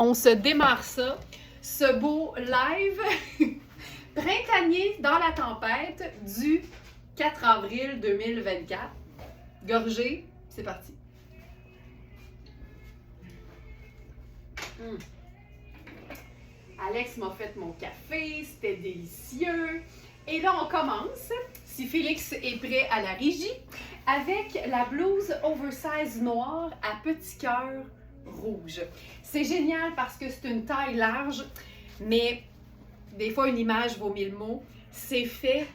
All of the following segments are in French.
on se démarre ça, ce beau live printanier dans la tempête du 4 avril 2024. Gorgée, c'est parti. Alex m'a fait mon café, c'était délicieux. Et là, on commence, si Félix est prêt à la régie, avec la blouse oversize noire à petit cœur rouge. C'est génial parce que c'est une taille large, mais des fois, une image vaut 1000 mots. C'est fait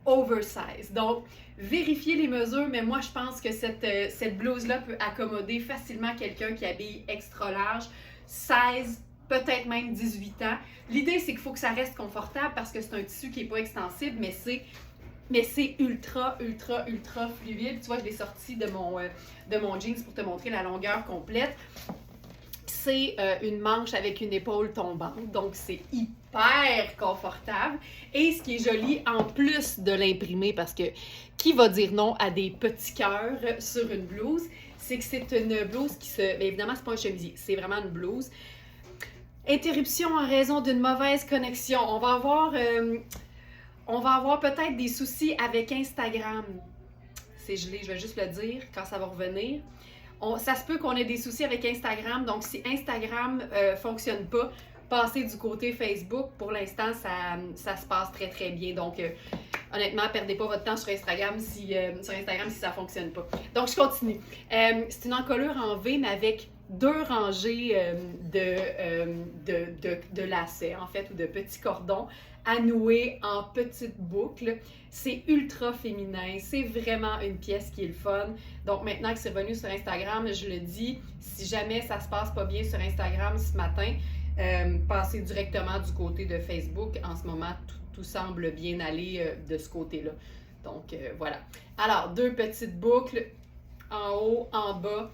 oversize. Donc, vérifiez les mesures, mais moi, je pense que cette blouse-là peut accommoder facilement quelqu'un qui habille extra large, 16, peut-être même 18 ans. L'idée, c'est qu'il faut que ça reste confortable parce que c'est un tissu qui n'est pas extensible, mais c'est ultra fluide. Tu vois, je l'ai sorti de mon jeans pour te montrer la longueur complète. C'est une manche avec une épaule tombante, donc c'est hyper confortable. Et ce qui est joli, en plus de l'imprimer, parce que qui va dire non à des petits cœurs sur une blouse, c'est que c'est une blouse qui se... Bien évidemment, c'est pas un chemisier, c'est vraiment une blouse. Interruption en raison d'une mauvaise connexion. On va avoir peut-être des soucis avec Instagram. C'est gelé, je vais juste le dire quand ça va revenir. Ça se peut qu'on ait des soucis avec Instagram, donc si Instagram fonctionne pas, passez du côté Facebook. Pour l'instant, ça se passe très bien. Donc, honnêtement, perdez pas votre temps sur Instagram si ça fonctionne pas. Donc, je continue. C'est une encolure en V, mais avec 2 rangées de lacets, en fait, ou de petits cordons à nouer en petites boucles. C'est ultra féminin, c'est vraiment une pièce qui est le fun. Donc maintenant que c'est revenu sur Instagram, je le dis, si jamais ça se passe pas bien sur Instagram ce matin, passez directement du côté de Facebook. En ce moment, tout semble bien aller de ce côté-là. Donc voilà. Alors, 2 petites boucles en haut, en bas.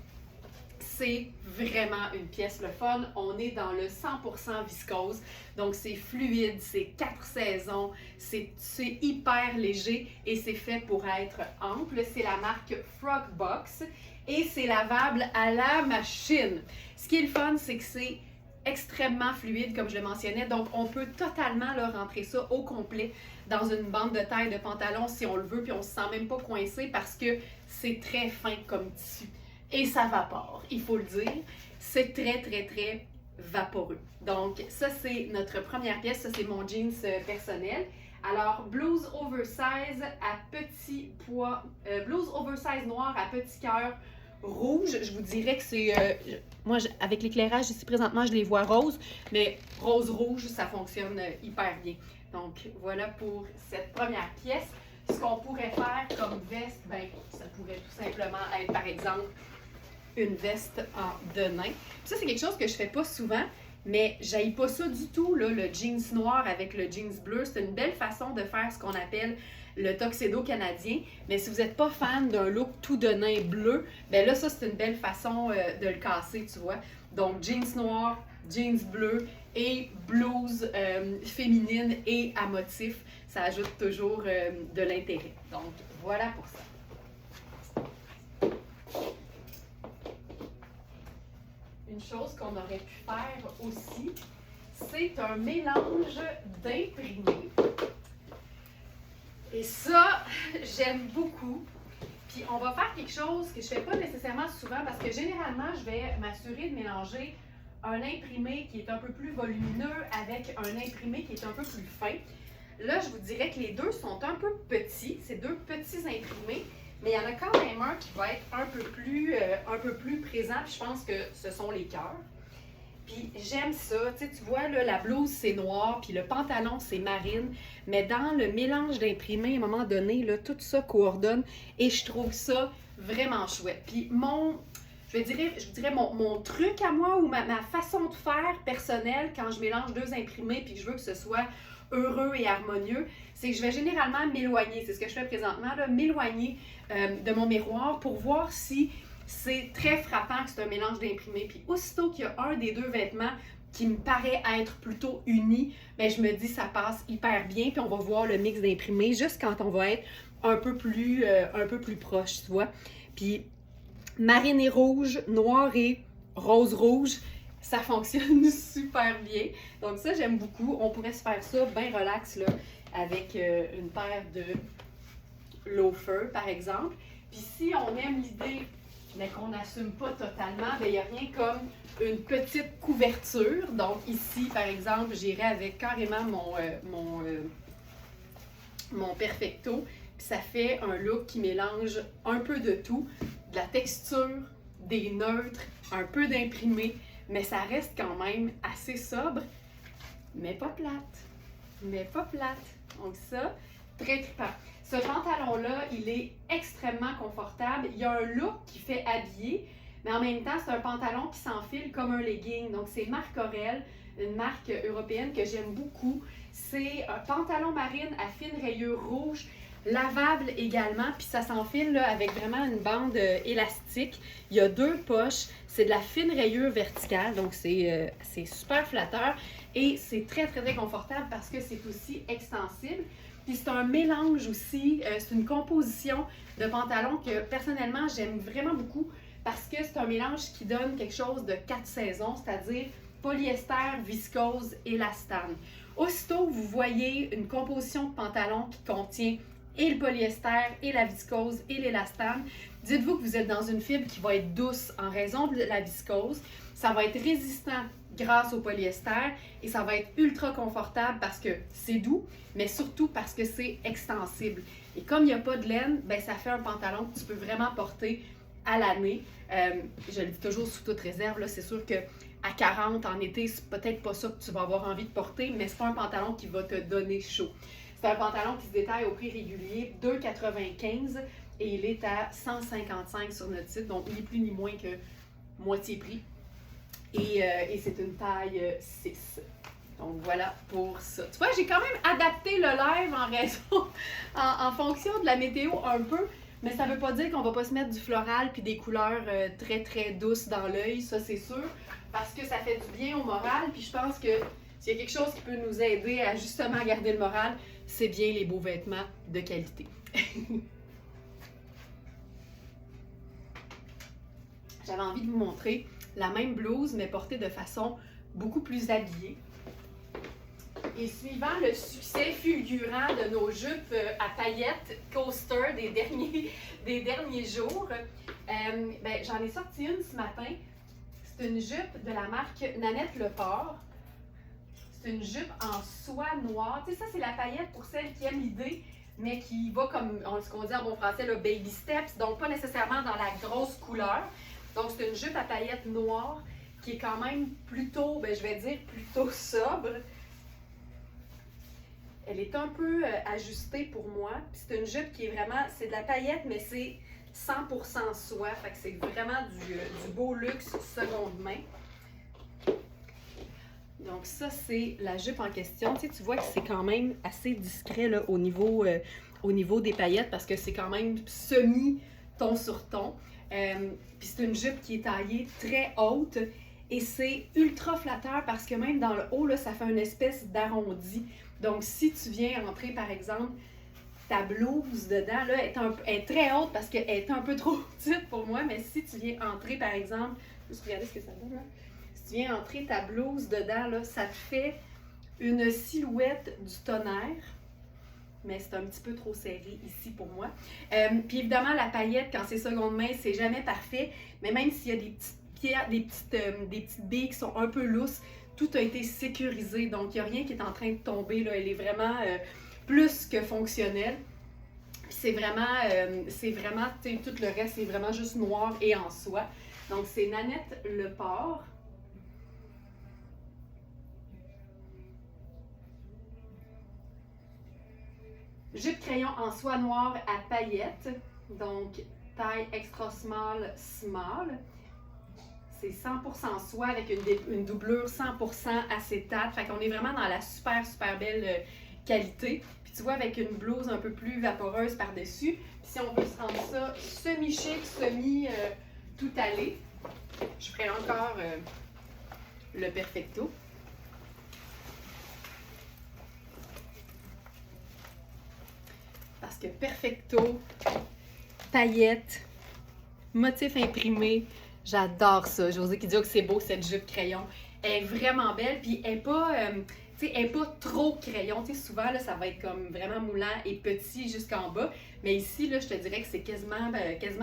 C'est vraiment une pièce le fun. On est dans le 100% viscose. Donc, c'est fluide, c'est 4 saisons, c'est hyper léger et c'est fait pour être ample. C'est la marque Frogbox et c'est lavable à la machine. Ce qui est le fun, c'est que c'est extrêmement fluide, comme je le mentionnais. Donc, on peut totalement là, rentrer ça au complet dans une bande de taille de pantalon si on le veut, puis on ne se sent même pas coincé parce que c'est très fin comme tissu. Et ça vapore, il faut le dire. C'est très vaporeux. Donc, ça, c'est notre première pièce. Ça, c'est mon jeans personnel. Alors, blouse oversize à petit pois, blouse oversize noire à petit cœur rouge. Je vous dirais que c'est... moi, avec l'éclairage ici présentement, je les vois roses, mais rose-rouge, ça fonctionne hyper bien. Donc, voilà pour cette première pièce. Ce qu'on pourrait faire comme veste, ben, ça pourrait tout simplement être, par exemple, une veste en denim. Ça, c'est quelque chose que je fais pas souvent, mais j'haïs pas ça du tout, là, le jeans noir avec le jeans bleu. C'est une belle façon de faire ce qu'on appelle le tuxedo canadien. Mais si vous n'êtes pas fan d'un look tout denim bleu, ben là, ça, c'est une belle façon de le casser, tu vois. Donc, jeans noir, jeans bleu et blouse féminine et à motif. Ça ajoute toujours de l'intérêt. Donc, voilà pour ça. Une chose qu'on aurait pu faire aussi, c'est un mélange d'imprimés. Et ça, j'aime beaucoup. Puis on va faire quelque chose que je ne fais pas nécessairement souvent parce que généralement, je vais m'assurer de mélanger un imprimé qui est un peu plus volumineux avec un imprimé qui est un peu plus fin. Là, je vous dirais que les deux sont un peu petits, ces 2 petits imprimés. Mais il y en a quand même un qui va être un peu plus présent, puis je pense que ce sont les cœurs. Puis j'aime ça, tu vois, là, la blouse c'est noir, puis le pantalon c'est marine, mais dans le mélange d'imprimés, à un moment donné, là, tout ça coordonne et je trouve ça vraiment chouette. Puis je dirais mon truc à moi ou ma façon de faire personnelle quand je mélange 2 imprimés puis que je veux que ce soit heureux et harmonieux, c'est que je vais généralement m'éloigner, c'est ce que je fais présentement, m'éloigner de mon miroir pour voir si c'est très frappant que c'est un mélange d'imprimés. Puis aussitôt qu'il y a un des 2 vêtements qui me paraît être plutôt uni, bien, je me dis ça passe hyper bien, puis on va voir le mix d'imprimés juste quand on va être un peu plus proche, tu vois. Puis marine et rouge, noir et rose-rouge, ça fonctionne super bien. Donc ça, j'aime beaucoup. On pourrait se faire ça bien relax là, avec une paire de loafers, par exemple. Puis si on aime l'idée, mais qu'on n'assume pas totalement, il n'y a rien comme une petite couverture. Donc ici, par exemple, j'irai avec carrément mon Perfecto. Puis ça fait un look qui mélange un peu de tout, de la texture, des neutres, un peu d'imprimé, mais ça reste quand même assez sobre, mais pas plate. Mais pas plate. Donc ça, très trippant. Ce pantalon-là, il est extrêmement confortable. Il y a un look qui fait habiller, mais en même temps, c'est un pantalon qui s'enfile comme un legging. Donc c'est Marc Aurèle, une marque européenne que j'aime beaucoup. C'est un pantalon marine à fine rayure rouge, lavable également, puis ça s'enfile là, avec vraiment une bande élastique. Il y a 2 poches, c'est de la fine rayure verticale, donc c'est super flatteur et c'est très, très, très confortable parce que c'est aussi extensible. Puis c'est un mélange aussi, c'est une composition de pantalon que personnellement j'aime vraiment beaucoup parce que c'est un mélange qui donne quelque chose de 4 saisons, c'est-à-dire polyester, viscose, élastane. Aussitôt que vous voyez une composition de pantalon qui contient et le polyester, et la viscose, et l'élastane, dites-vous que vous êtes dans une fibre qui va être douce en raison de la viscose. Ça va être résistant grâce au polyester et ça va être ultra confortable parce que c'est doux, mais surtout parce que c'est extensible. Et comme il n'y a pas de laine, ben ça fait un pantalon que tu peux vraiment porter à l'année. Je le dis toujours sous toute réserve, c'est sûr que à 40 en été, c'est peut-être pas ça que tu vas avoir envie de porter, mais c'est pas un pantalon qui va te donner chaud. C'est un pantalon qui se détaille au prix régulier, 2,95 et il est à 155 sur notre site, donc ni plus ni moins que moitié prix. Et c'est une taille 6. Donc voilà pour ça. Tu vois, j'ai quand même adapté le live en raison, en fonction de la météo un peu, mais ça ne veut pas dire qu'on ne va pas se mettre du floral puis des couleurs très très douces dans l'œil, ça c'est sûr, parce que ça fait du bien au moral, puis je pense que s'il y a quelque chose qui peut nous aider à justement garder le moral, c'est bien les beaux vêtements de qualité. J'avais envie de vous montrer la même blouse, mais portée de façon beaucoup plus habillée. Et suivant le succès fulgurant de nos jupes à paillettes coaster des derniers jours, j'en ai sorti une ce matin. C'est une jupe de la marque Nanette Leport. C'est une jupe en soie noire. Tu sais, ça, c'est la paillette pour celles qui aiment l'idée, mais qui va comme, ce qu'on dit en bon français, le baby steps, donc pas nécessairement dans la grosse couleur. Donc, c'est une jupe à paillettes noires qui est quand même plutôt, je vais dire, plutôt sobre. Elle est un peu ajustée pour moi. Puis c'est une jupe qui est vraiment, c'est de la paillette, mais c'est 100% soie. Fait que c'est vraiment du beau luxe seconde main. Donc ça, c'est la jupe en question. Tu vois que c'est quand même assez discret là, au niveau des paillettes parce que c'est quand même semi-ton sur ton. Puis c'est une jupe qui est taillée très haute et c'est ultra flatteur parce que même dans le haut, là, ça fait une espèce d'arrondi. Donc si tu viens entrer, par exemple, ta blouse dedans, là, est très haute parce qu'elle est un peu trop petite pour moi, mais si tu viens entrer, par exemple, juste regarder ce que ça donne, là. Si tu viens entrer ta blouse dedans, là, ça te fait une silhouette du tonnerre, mais c'est un petit peu trop serré ici pour moi. Puis évidemment, la paillette, quand c'est seconde main, c'est jamais parfait, mais même s'il y a des petites pierres, des petites billes qui sont un peu lousses, tout a été sécurisé, donc il n'y a rien qui est en train de tomber, là. Elle est vraiment plus que fonctionnelle. Puis c'est vraiment, tout le reste, c'est vraiment juste noir et en soie. Donc c'est Nanette Leport. Jupe crayon en soie noire à paillettes, donc taille extra small, small. C'est 100% soie avec une doublure 100% acétate. Fait qu'on est vraiment dans la super, super belle qualité. Puis tu vois, avec une blouse un peu plus vaporeuse par-dessus. Puis si on veut se rendre ça semi-chic, semi-tout allé, je ferai encore le Perfecto. Parce que Perfecto, paillettes, motif imprimé, J'adore ça. Josée qui dit que c'est beau cette jupe crayon. Elle est vraiment belle, puis elle est pas, tu sais, elle est pas trop crayon. Tu sais, souvent, là, ça va être comme vraiment moulant et petit jusqu'en bas. Mais ici, là, je te dirais que c'est quasiment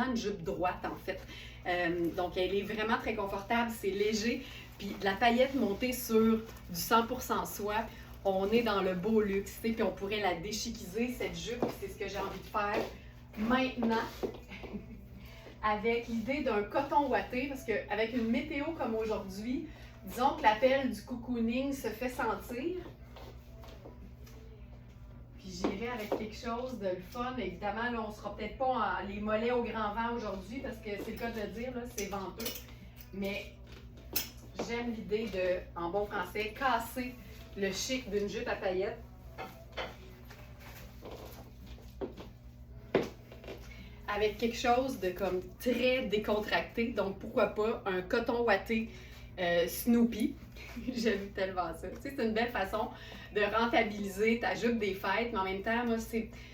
une jupe droite, en fait. Donc, elle est vraiment très confortable. C'est léger. Puis, la paillette montée sur du 100% soie, on est dans le beau luxe, tu sais, puis on pourrait la déchiquiser, cette jupe. C'est ce que j'ai envie de faire maintenant. Avec l'idée d'un coton ouaté, parce qu'avec une météo comme aujourd'hui, disons que l'appel du cocooning se fait sentir. Puis j'irai avec quelque chose de le fun. Évidemment, là, on ne sera peut-être pas les mollets au grand vent aujourd'hui, parce que c'est le cas de le dire, là, c'est venteux. Mais j'aime l'idée de, en bon français, casser le chic d'une jupe à paillettes. Avec quelque chose de comme très décontracté. Donc, pourquoi pas un coton ouaté Snoopy. J'aime tellement ça. Tu sais, c'est une belle façon de rentabiliser ta jupe des fêtes, mais en même temps, moi,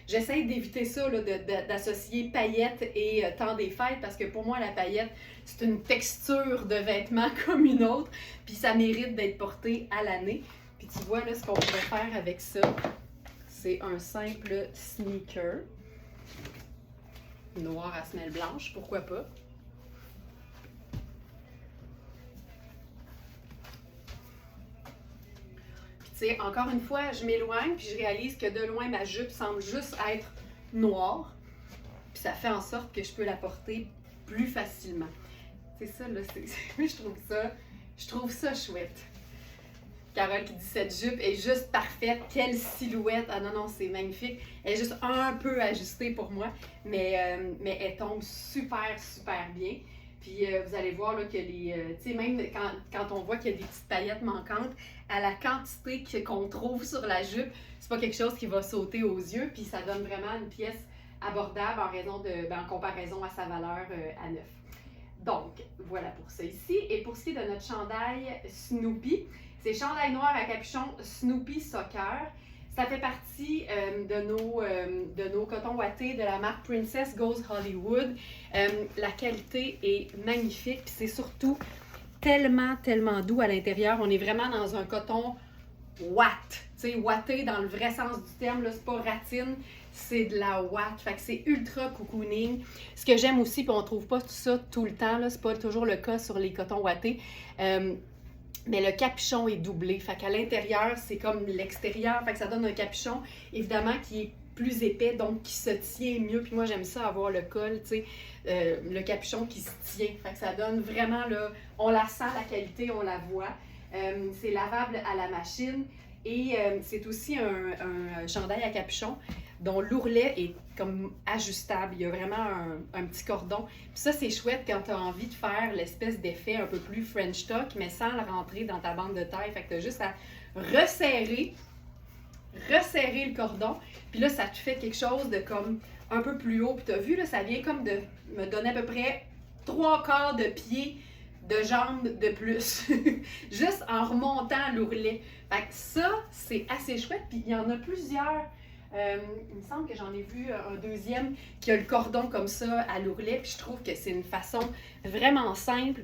j'essaie d'éviter ça, là, d'associer paillettes et temps des fêtes, parce que pour moi, la paillette, c'est une texture de vêtement comme une autre, puis ça mérite d'être porté à l'année. Puis tu vois, là, ce qu'on pourrait faire avec ça, c'est un simple sneaker. Noir à semelle blanche, pourquoi pas. Puis tu sais, encore une fois, je m'éloigne, puis je réalise que de loin, ma jupe semble juste être noire. Puis ça fait en sorte que je peux la porter plus facilement. C'est ça, là, je trouve ça chouette. Carole qui dit cette jupe est juste parfaite, quelle silhouette! Ah non, non, c'est magnifique. Elle est juste un peu ajustée pour moi, mais elle tombe super, super bien. Puis vous allez voir là, que tu sais, même quand on voit qu'il y a des petites paillettes manquantes, à la quantité qu'on trouve sur la jupe, c'est pas quelque chose qui va sauter aux yeux, puis ça donne vraiment une pièce abordable en comparaison à sa valeur à neuf. Donc, voilà pour ça ici. Et pour ce qui est de notre chandail Snoopy, c'est chandail noir à capuchon Snoopy Soccer. Ça fait partie de nos cotons ouatés de la marque Princess Goes Hollywood. La qualité est magnifique, puis c'est surtout tellement, tellement doux à l'intérieur. On est vraiment dans un coton ouate, tu sais, ouaté dans le vrai sens du terme, là, c'est pas ratine, c'est de la ouate, fait que c'est ultra cocooning. Ce que j'aime aussi, puis on trouve pas tout ça tout le temps, là, c'est pas toujours le cas sur les cotons ouatés, mais le capuchon est doublé, fait qu'à l'intérieur, c'est comme l'extérieur, fait que ça donne un capuchon, évidemment, qui est plus épais, donc qui se tient mieux, puis moi j'aime ça avoir le col, tu sais, le capuchon qui se tient, fait que ça donne vraiment, là, on la sent, la qualité, on la voit. C'est lavable à la machine et c'est aussi un chandail à capuchon dont l'ourlet est comme ajustable. Il y a vraiment un petit cordon. Puis ça, c'est chouette quand tu as envie de faire l'espèce d'effet un peu plus French tuck, mais sans le rentrer dans ta bande de taille. Fait que tu as juste à resserrer le cordon. Puis là, ça te fait quelque chose de comme un peu plus haut. Puis tu as vu, là, ça vient comme de me donner à peu près 3/4 de pied de jambes de plus, juste en remontant l'ourlet. Fait que ça, c'est assez chouette, puis il y en a plusieurs. Il me semble que j'en ai vu un deuxième qui a le cordon comme ça à l'ourlet, puis je trouve que c'est une façon vraiment simple,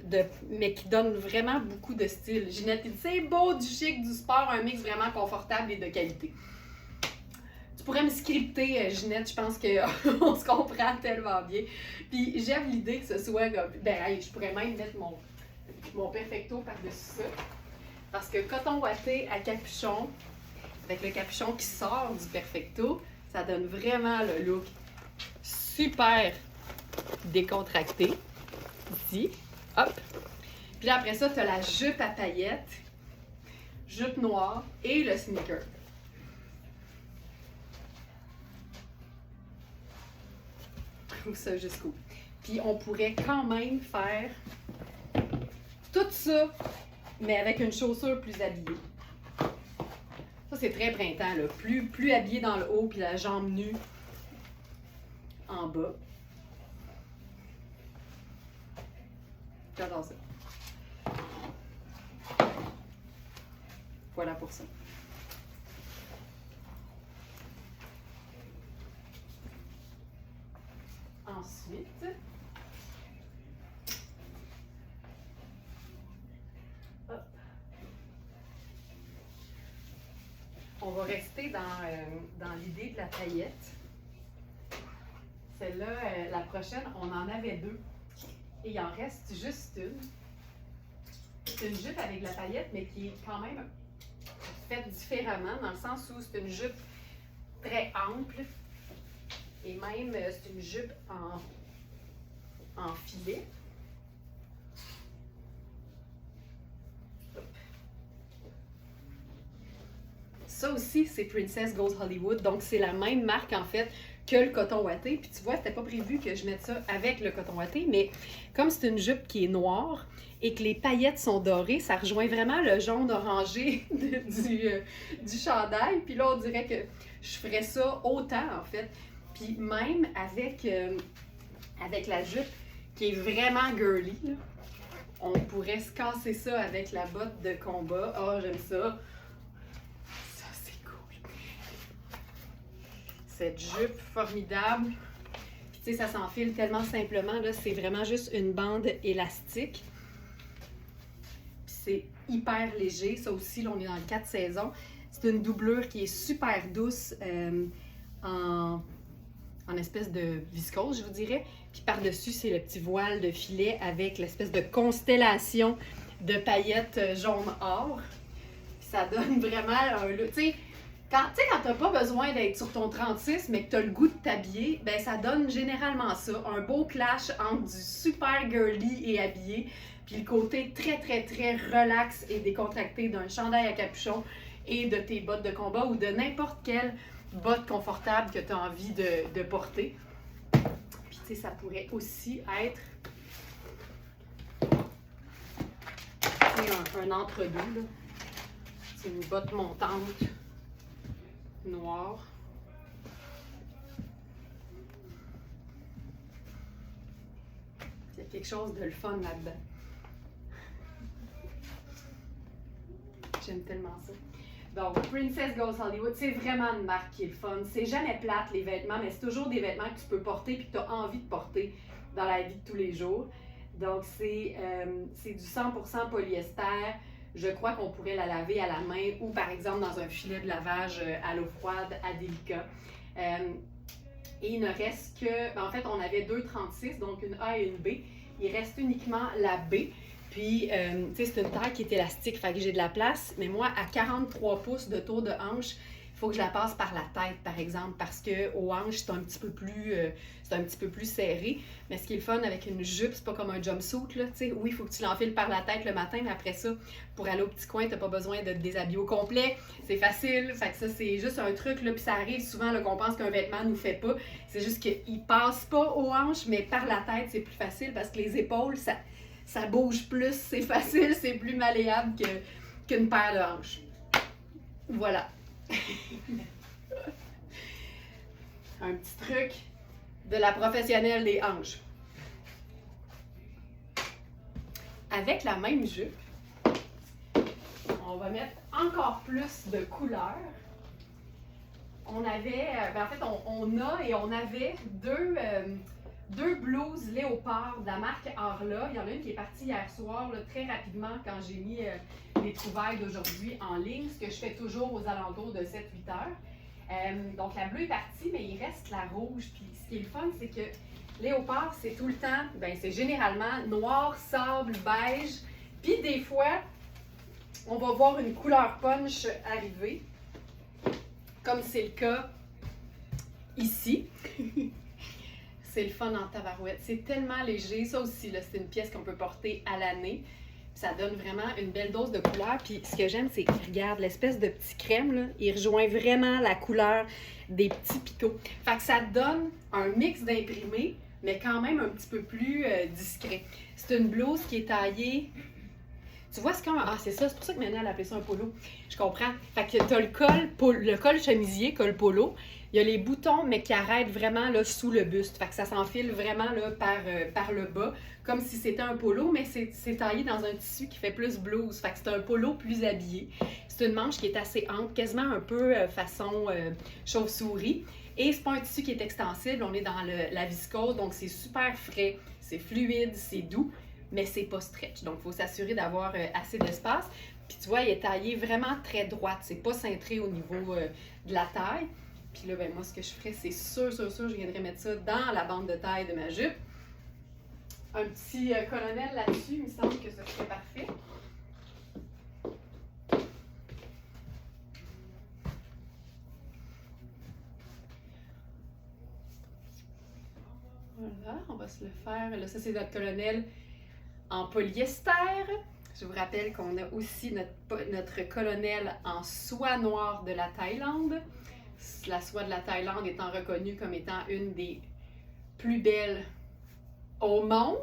mais qui donne vraiment beaucoup de style. Ginette, il dit c'est beau, du chic, du sport, un mix vraiment confortable et de qualité. Tu pourrais me scripter, Ginette, je pense qu'on se comprend tellement bien. Puis j'aime l'idée que ce soit comme, je pourrais même mettre mon perfecto par-dessus ça. Parce que coton ouaté à capuchon, avec le capuchon qui sort du perfecto, ça donne vraiment le look super décontracté. Ici, hop. Puis là, après ça, tu as la jupe à paillettes, jupe noire et le sneaker. Je trouve ça jusqu'où. Puis on pourrait quand même faire tout ça, mais avec une chaussure plus habillée. Ça, c'est très printemps, là. Plus habillé dans le haut, puis la jambe nue en bas. J'adore ça. Voilà pour ça. Ensuite, On va rester dans l'idée de la paillette. Celle-là, la prochaine, on en avait deux. Et il en reste juste une. C'est une jupe avec de la paillette, mais qui est quand même faite différemment, dans le sens où c'est une jupe très ample. Et même, c'est une jupe en filet. Ça aussi, c'est Princess Goes Hollywood. Donc, c'est la même marque, en fait, que le coton ouaté. Puis tu vois, c'était pas prévu que je mette ça avec le coton ouaté, mais comme c'est une jupe qui est noire et que les paillettes sont dorées, ça rejoint vraiment le jaune orangé du chandail. Puis là, on dirait que je ferais ça autant, en fait. Puis même avec la jupe qui est vraiment girly, là, on pourrait se casser ça avec la botte de combat. Ah, j'aime ça. Ça, c'est cool. Cette jupe formidable. Puis tu sais, ça s'enfile tellement simplement. Là, c'est vraiment juste une bande élastique. Puis c'est hyper léger. Ça aussi, là, on est dans le 4 saisons. C'est une doublure qui est super douce en espèce de viscose, je vous dirais. Puis par-dessus, c'est le petit voile de filet avec l'espèce de constellation de paillettes jaune or. Puis ça donne vraiment un look. Tu sais, quand t'as pas besoin d'être sur ton 36, mais que t'as le goût de t'habiller, ben ça donne généralement ça. Un beau clash entre du super girly et habillé, puis le côté très, très, très relax et décontracté d'un chandail à capuchon et de tes bottes de combat ou de n'importe quelle bottes confortables que tu as envie de porter. Puis tu sais, ça pourrait aussi être un entre-deux. C'est une botte montante noire. Il y a quelque chose de le fun là-dedans. J'aime tellement ça. Donc, Princess Goes Hollywood, c'est vraiment une marque qui est le fun. C'est jamais plate, les vêtements, mais c'est toujours des vêtements que tu peux porter et que tu as envie de porter dans la vie de tous les jours. Donc, c'est du 100% polyester. Je crois qu'on pourrait la laver à la main ou, par exemple, dans un filet de lavage à l'eau froide, à délicat. Et il ne reste que... En fait, on avait 2,36, donc une A et une B. Il reste uniquement la B. Puis, tu sais, c'est une taille qui est élastique, fait que j'ai de la place. Mais moi, à 43 pouces de tour de hanche, il faut que je la passe par la tête, par exemple, parce qu'aux hanches, c'est un petit peu plus serré. Mais ce qui est le fun avec une jupe, c'est pas comme un jumpsuit, là, tu sais. Oui, il faut que tu l'enfiles par la tête le matin, mais après ça, pour aller au petit coin, t'as pas besoin de te déshabiller au complet. C'est facile, fait que ça, c'est juste un truc, là, puis ça arrive souvent, là, qu'on pense qu'un vêtement nous fait pas. C'est juste qu'il passe pas aux hanches, mais par la tête, c'est plus facile parce que les épaules, ça bouge plus, c'est facile, c'est plus malléable qu'une paire de hanches. Voilà. Un petit truc de la professionnelle des hanches. Avec la même jupe, on va mettre encore plus de couleurs. On avait, en fait, on avait deux blouses léopard de la marque Arla. Il y en a une qui est partie hier soir, là, très rapidement, quand j'ai mis les trouvailles d'aujourd'hui en ligne, ce que je fais toujours aux alentours de 7-8 heures. Donc la bleue est partie, mais il reste la rouge. Puis ce qui est le fun, c'est que léopard, c'est tout le temps, c'est généralement noir, sable, beige. Puis des fois, on va voir une couleur punch arriver, comme c'est le cas ici. C'est le fun en tabarouette. C'est tellement léger. Ça aussi, là, c'est une pièce qu'on peut porter à l'année. Ça donne vraiment une belle dose de couleur. Puis ce que j'aime, c'est, regarde, l'espèce de petit crème, là, il rejoint vraiment la couleur des petits picots. Fait que ça donne un mix d'imprimés, mais quand même un petit peu plus discret. C'est une blouse qui est taillée... Tu vois, c'est comme... Ah, c'est ça. C'est pour ça que maintenant, elle appelait ça un polo. Je comprends. Fait que t'as le col chemisier, col polo. Il y a les boutons, mais qui arrêtent vraiment là, sous le buste. Fait que ça s'enfile vraiment là, par le bas, comme si c'était un polo, mais c'est taillé dans un tissu qui fait plus blouse. Fait que c'est un polo plus habillé. C'est une manche qui est assez ample, quasiment un peu façon chauve-souris. Et c'est pas un tissu qui est extensible. On est dans la viscose, donc c'est super frais, c'est fluide, c'est doux, mais c'est pas stretch. Donc, il faut s'assurer d'avoir assez d'espace. Puis tu vois, il est taillé vraiment très droite. C'est pas cintré au niveau de la taille. Puis là, ben moi, ce que je ferais, c'est sûr, je viendrais mettre ça dans la bande de taille de ma jupe. Un petit colonel là-dessus, il me semble que ça serait parfait. Voilà, on va se le faire. Là, ça, c'est notre colonel en polyester. Je vous rappelle qu'on a aussi notre colonel en soie noire de la Thaïlande. La soie de la Thaïlande étant reconnue comme étant une des plus belles au monde.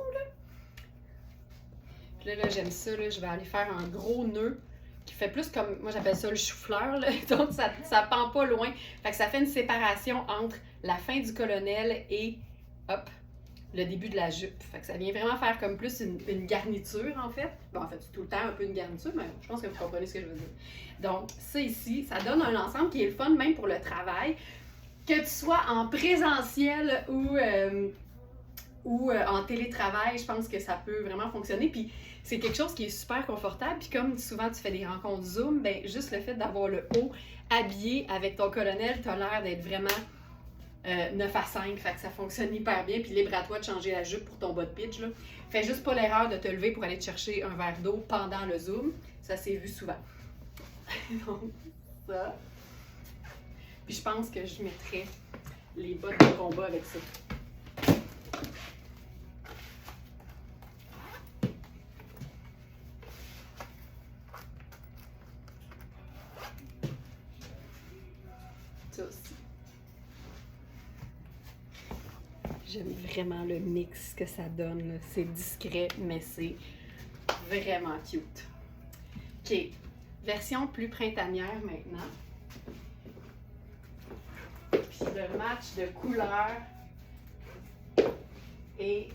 Puis là j'aime ça. Là, je vais aller faire un gros nœud qui fait plus comme, moi j'appelle ça le chou-fleur. Donc ça pend pas loin. Fait que ça fait une séparation entre la fin du colonel et hop, le début de la jupe. Fait que ça vient vraiment faire comme plus une garniture, en fait. Bon, en fait, c'est tout le temps un peu une garniture, mais je pense que vous comprenez ce que je veux dire. Donc, ça ici, ça donne un ensemble qui est le fun même pour le travail. Que tu sois en présentiel ou en télétravail, je pense que ça peut vraiment fonctionner. Puis, c'est quelque chose qui est super confortable. Puis, comme souvent tu fais des rencontres Zoom, ben juste le fait d'avoir le haut habillé avec ton colonel, t'as l'air d'être vraiment 9 à 5, fait que ça fonctionne hyper bien. Puis libre à toi de changer la jupe pour ton bas de pitch. Là. Fais juste pas l'erreur de te lever pour aller te chercher un verre d'eau pendant le Zoom. Ça s'est vu souvent. Donc, ça. Puis je pense que je mettrais les bottes de combat avec ça. Ça aussi. J'aime vraiment le mix que ça donne. C'est discret, mais c'est vraiment cute. OK. Version plus printanière maintenant. Puis le match de couleurs est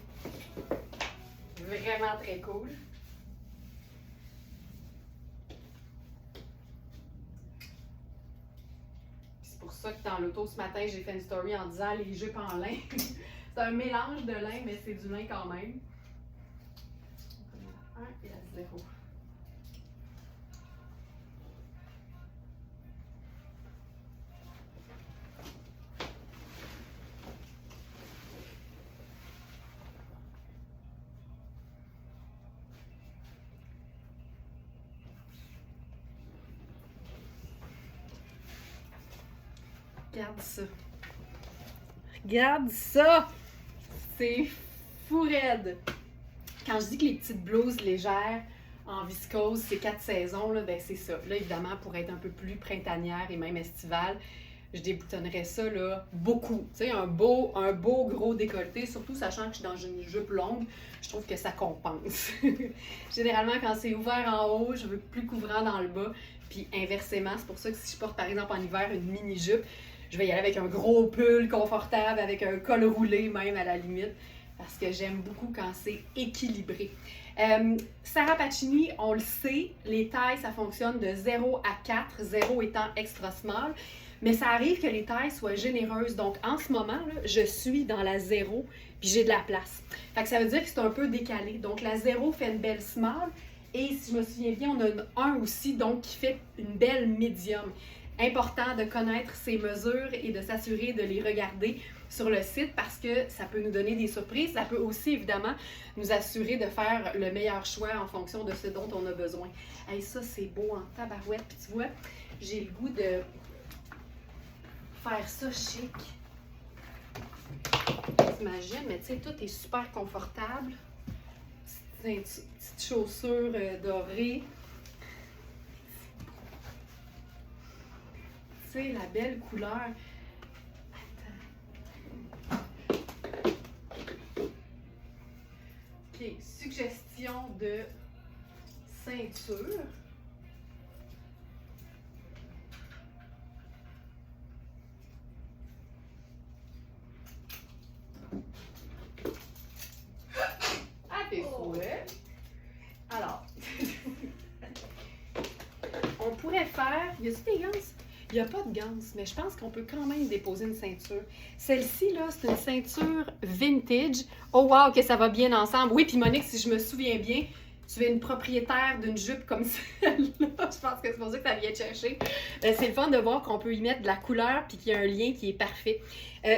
vraiment très cool. C'est pour ça que dans l'auto ce matin, j'ai fait une story en disant les jupes en lin. C'est un mélange de lin, mais c'est du lin quand même. 1 et à 0. Regarde ça. Regarde ça! C'est fou raide. Quand je dis que les petites blouses légères en viscose, c'est 4 saisons, là, ben c'est ça. Là, évidemment, pour être un peu plus printanière et même estivale, je déboutonnerais ça là, beaucoup. Tu sais, un beau gros décolleté, surtout sachant que je suis dans une jupe longue, je trouve que ça compense. Généralement, quand c'est ouvert en haut, je veux plus couvrant dans le bas. Puis inversement, c'est pour ça que si je porte par exemple en hiver une mini-jupe, je vais y aller avec un gros pull confortable, avec un col roulé même à la limite, parce que j'aime beaucoup quand c'est équilibré. Sarah Pacini, on le sait, les tailles, ça fonctionne de 0 à 4, 0 étant extra small, mais ça arrive que les tailles soient généreuses. Donc en ce moment, là, je suis dans la 0, puis j'ai de la place. Fait que ça veut dire que c'est un peu décalé. Donc la 0 fait une belle small, et si je me souviens bien, on a une 1 aussi, donc qui fait une belle medium. Important de connaître ces mesures et de s'assurer de les regarder sur le site parce que ça peut nous donner des surprises. Ça peut aussi, évidemment, nous assurer de faire le meilleur choix en fonction de ce dont on a besoin. Hey, ça, c'est beau en tabarouette. Puis tu vois, j'ai le goût de faire ça chic. T'imagines, mais tu sais, tout est super confortable. Petites chaussures dorées. Tu sais, la belle couleur. Attends. OK, suggestion de ceinture. À tes souhaits. Alors, on pourrait faire... Y a-t-il des ganses? Il n'y a pas de ganse, mais je pense qu'on peut quand même déposer une ceinture. Celle-ci, là, c'est une ceinture vintage. Oh wow, que ça va bien ensemble. Oui, puis Monique, si je me souviens bien, tu es une propriétaire d'une jupe comme celle-là, je pense que c'est pour ça que ça vient te chercher. C'est le fun de voir qu'on peut y mettre de la couleur puis qu'il y a un lien qui est parfait.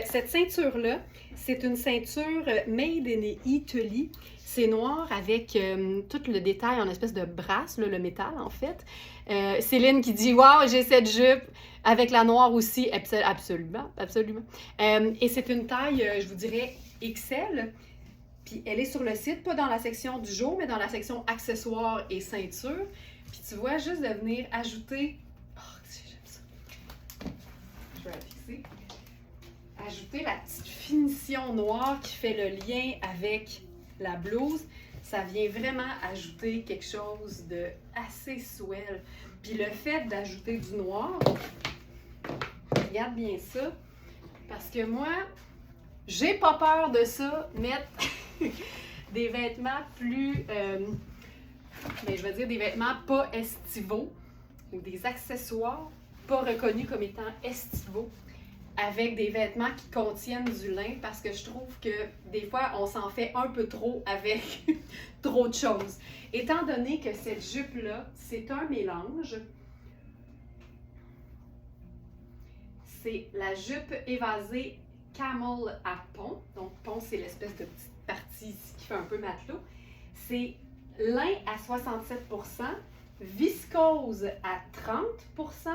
Cette ceinture-là, c'est une ceinture made in Italy. C'est noir avec tout le détail en espèce de brasse, là, le métal en fait. Céline qui dit « Wow, j'ai cette jupe! » Avec la noire aussi, absolument, absolument. Et c'est une taille, je vous dirais, XL. Puis elle est sur le site, pas dans la section du jour, mais dans la section accessoires et ceintures. Puis tu vois, juste de venir ajouter... Oh, j'aime ça! Je vais la fixer. Ajouter la petite finition noire qui fait le lien avec la blouse. Ça vient vraiment ajouter quelque chose de assez swell. Puis le fait d'ajouter du noir, regarde bien ça, parce que moi, j'ai pas peur de ça, mettre des vêtements plus, je vais dire des vêtements pas estivaux, ou des accessoires pas reconnus comme étant estivaux, avec des vêtements qui contiennent du lin, parce que je trouve que des fois, on s'en fait un peu trop avec trop de choses. Étant donné que cette jupe-là, c'est un mélange, c'est la jupe évasée camel à pont. Donc, pont, c'est l'espèce de petite partie ici qui fait un peu matelot. C'est lin à 67%, viscose à 30%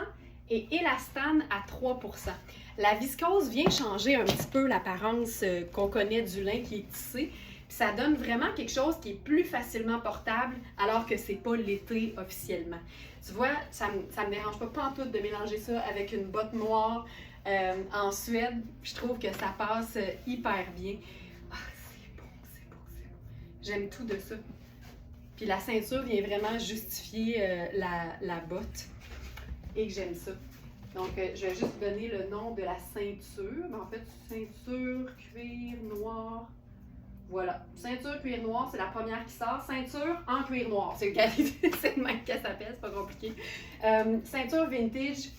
et élastane à 3%. La viscose vient changer un petit peu l'apparence qu'on connaît du lin qui est tissé. Puis ça donne vraiment quelque chose qui est plus facilement portable alors que c'est pas l'été officiellement. Tu vois, ça me dérange pas pantoute de mélanger ça avec une botte noire en Suède. Je trouve que ça passe hyper bien. Ah, c'est beau, c'est beau, c'est beau. J'aime tout de ça. Puis la ceinture vient vraiment justifier la botte. Et que j'aime ça. Donc, je vais juste donner le nom de la ceinture. Mais en fait, ceinture, cuir, noir. Voilà. Ceinture, cuir noir, c'est la première qui sort. Ceinture en cuir noir. C'est le même qu'elle s'appelle, c'est pas compliqué. Ceinture vintage,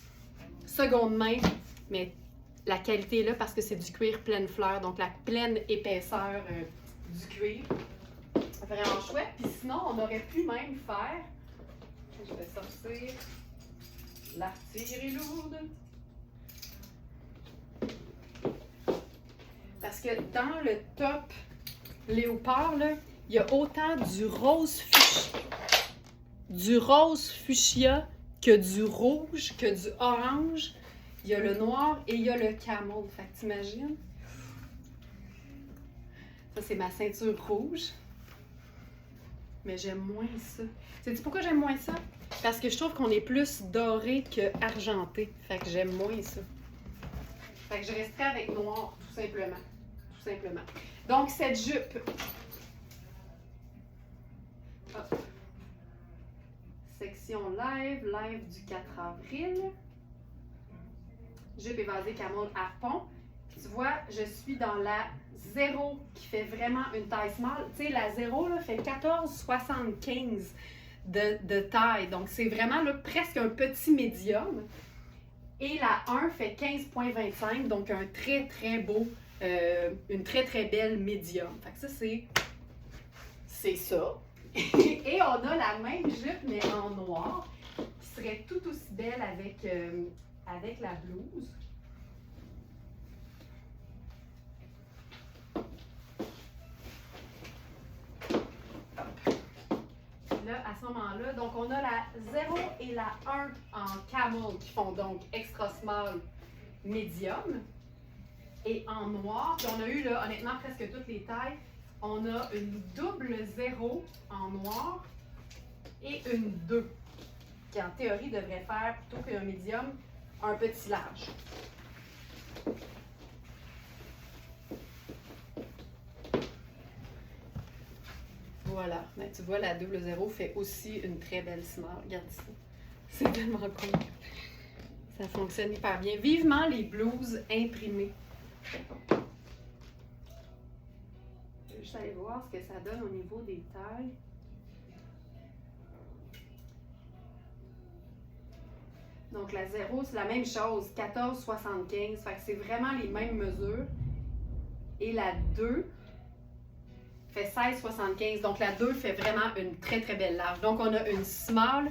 seconde main. Mais la qualité est là parce que c'est du cuir pleine fleur. Donc, la pleine épaisseur du cuir. Vraiment chouette. Puis sinon, on aurait pu même faire... Je vais sortir... L'artillerie est lourde. Parce que dans le top léopard, là, il y a autant du rose fuchsia que du rouge, que du orange. Il y a le noir et il y a le camel. Fait que t'imagines? Ça, c'est ma ceinture rouge. Mais j'aime moins ça. Sais-tu pourquoi j'aime moins ça? Parce que je trouve qu'on est plus doré que argenté. Fait que j'aime moins ça. Fait que je resterai avec noir, tout simplement. Tout simplement. Donc, cette jupe. Hop. Section live du 4 avril. Jupe évasée camel à pont. Tu vois, je suis dans la 0 qui fait vraiment une taille small. Tu sais, la 0 là, fait 14,75 de taille. Donc, c'est vraiment là, presque un petit médium. Et la 1 fait 15,25, donc un très, très beau, une très, très belle médium. Fait que ça, c'est ça. Et on a la même jupe, mais en noir, qui serait tout aussi belle avec la blouse. Là, à ce moment-là, donc on a la 0 et la 1 en camel qui font donc extra small, medium. Et en noir, puis on a eu là, honnêtement presque toutes les tailles. On a une double 0 en noir et une 2 qui en théorie devrait faire, plutôt qu'un médium, un petit large. Voilà, mais tu vois, la double 0 fait aussi une très belle smart. Regarde ça. C'est tellement cool. Ça fonctionne hyper bien. Vivement les blouses imprimées. Je vais juste aller voir ce que ça donne au niveau des tailles. Donc la 0, c'est la même chose, 14,75. Fait que c'est vraiment les mêmes mesures. Et la 2 fait 16,75. Donc la 2 fait vraiment une très très belle large. Donc on a une small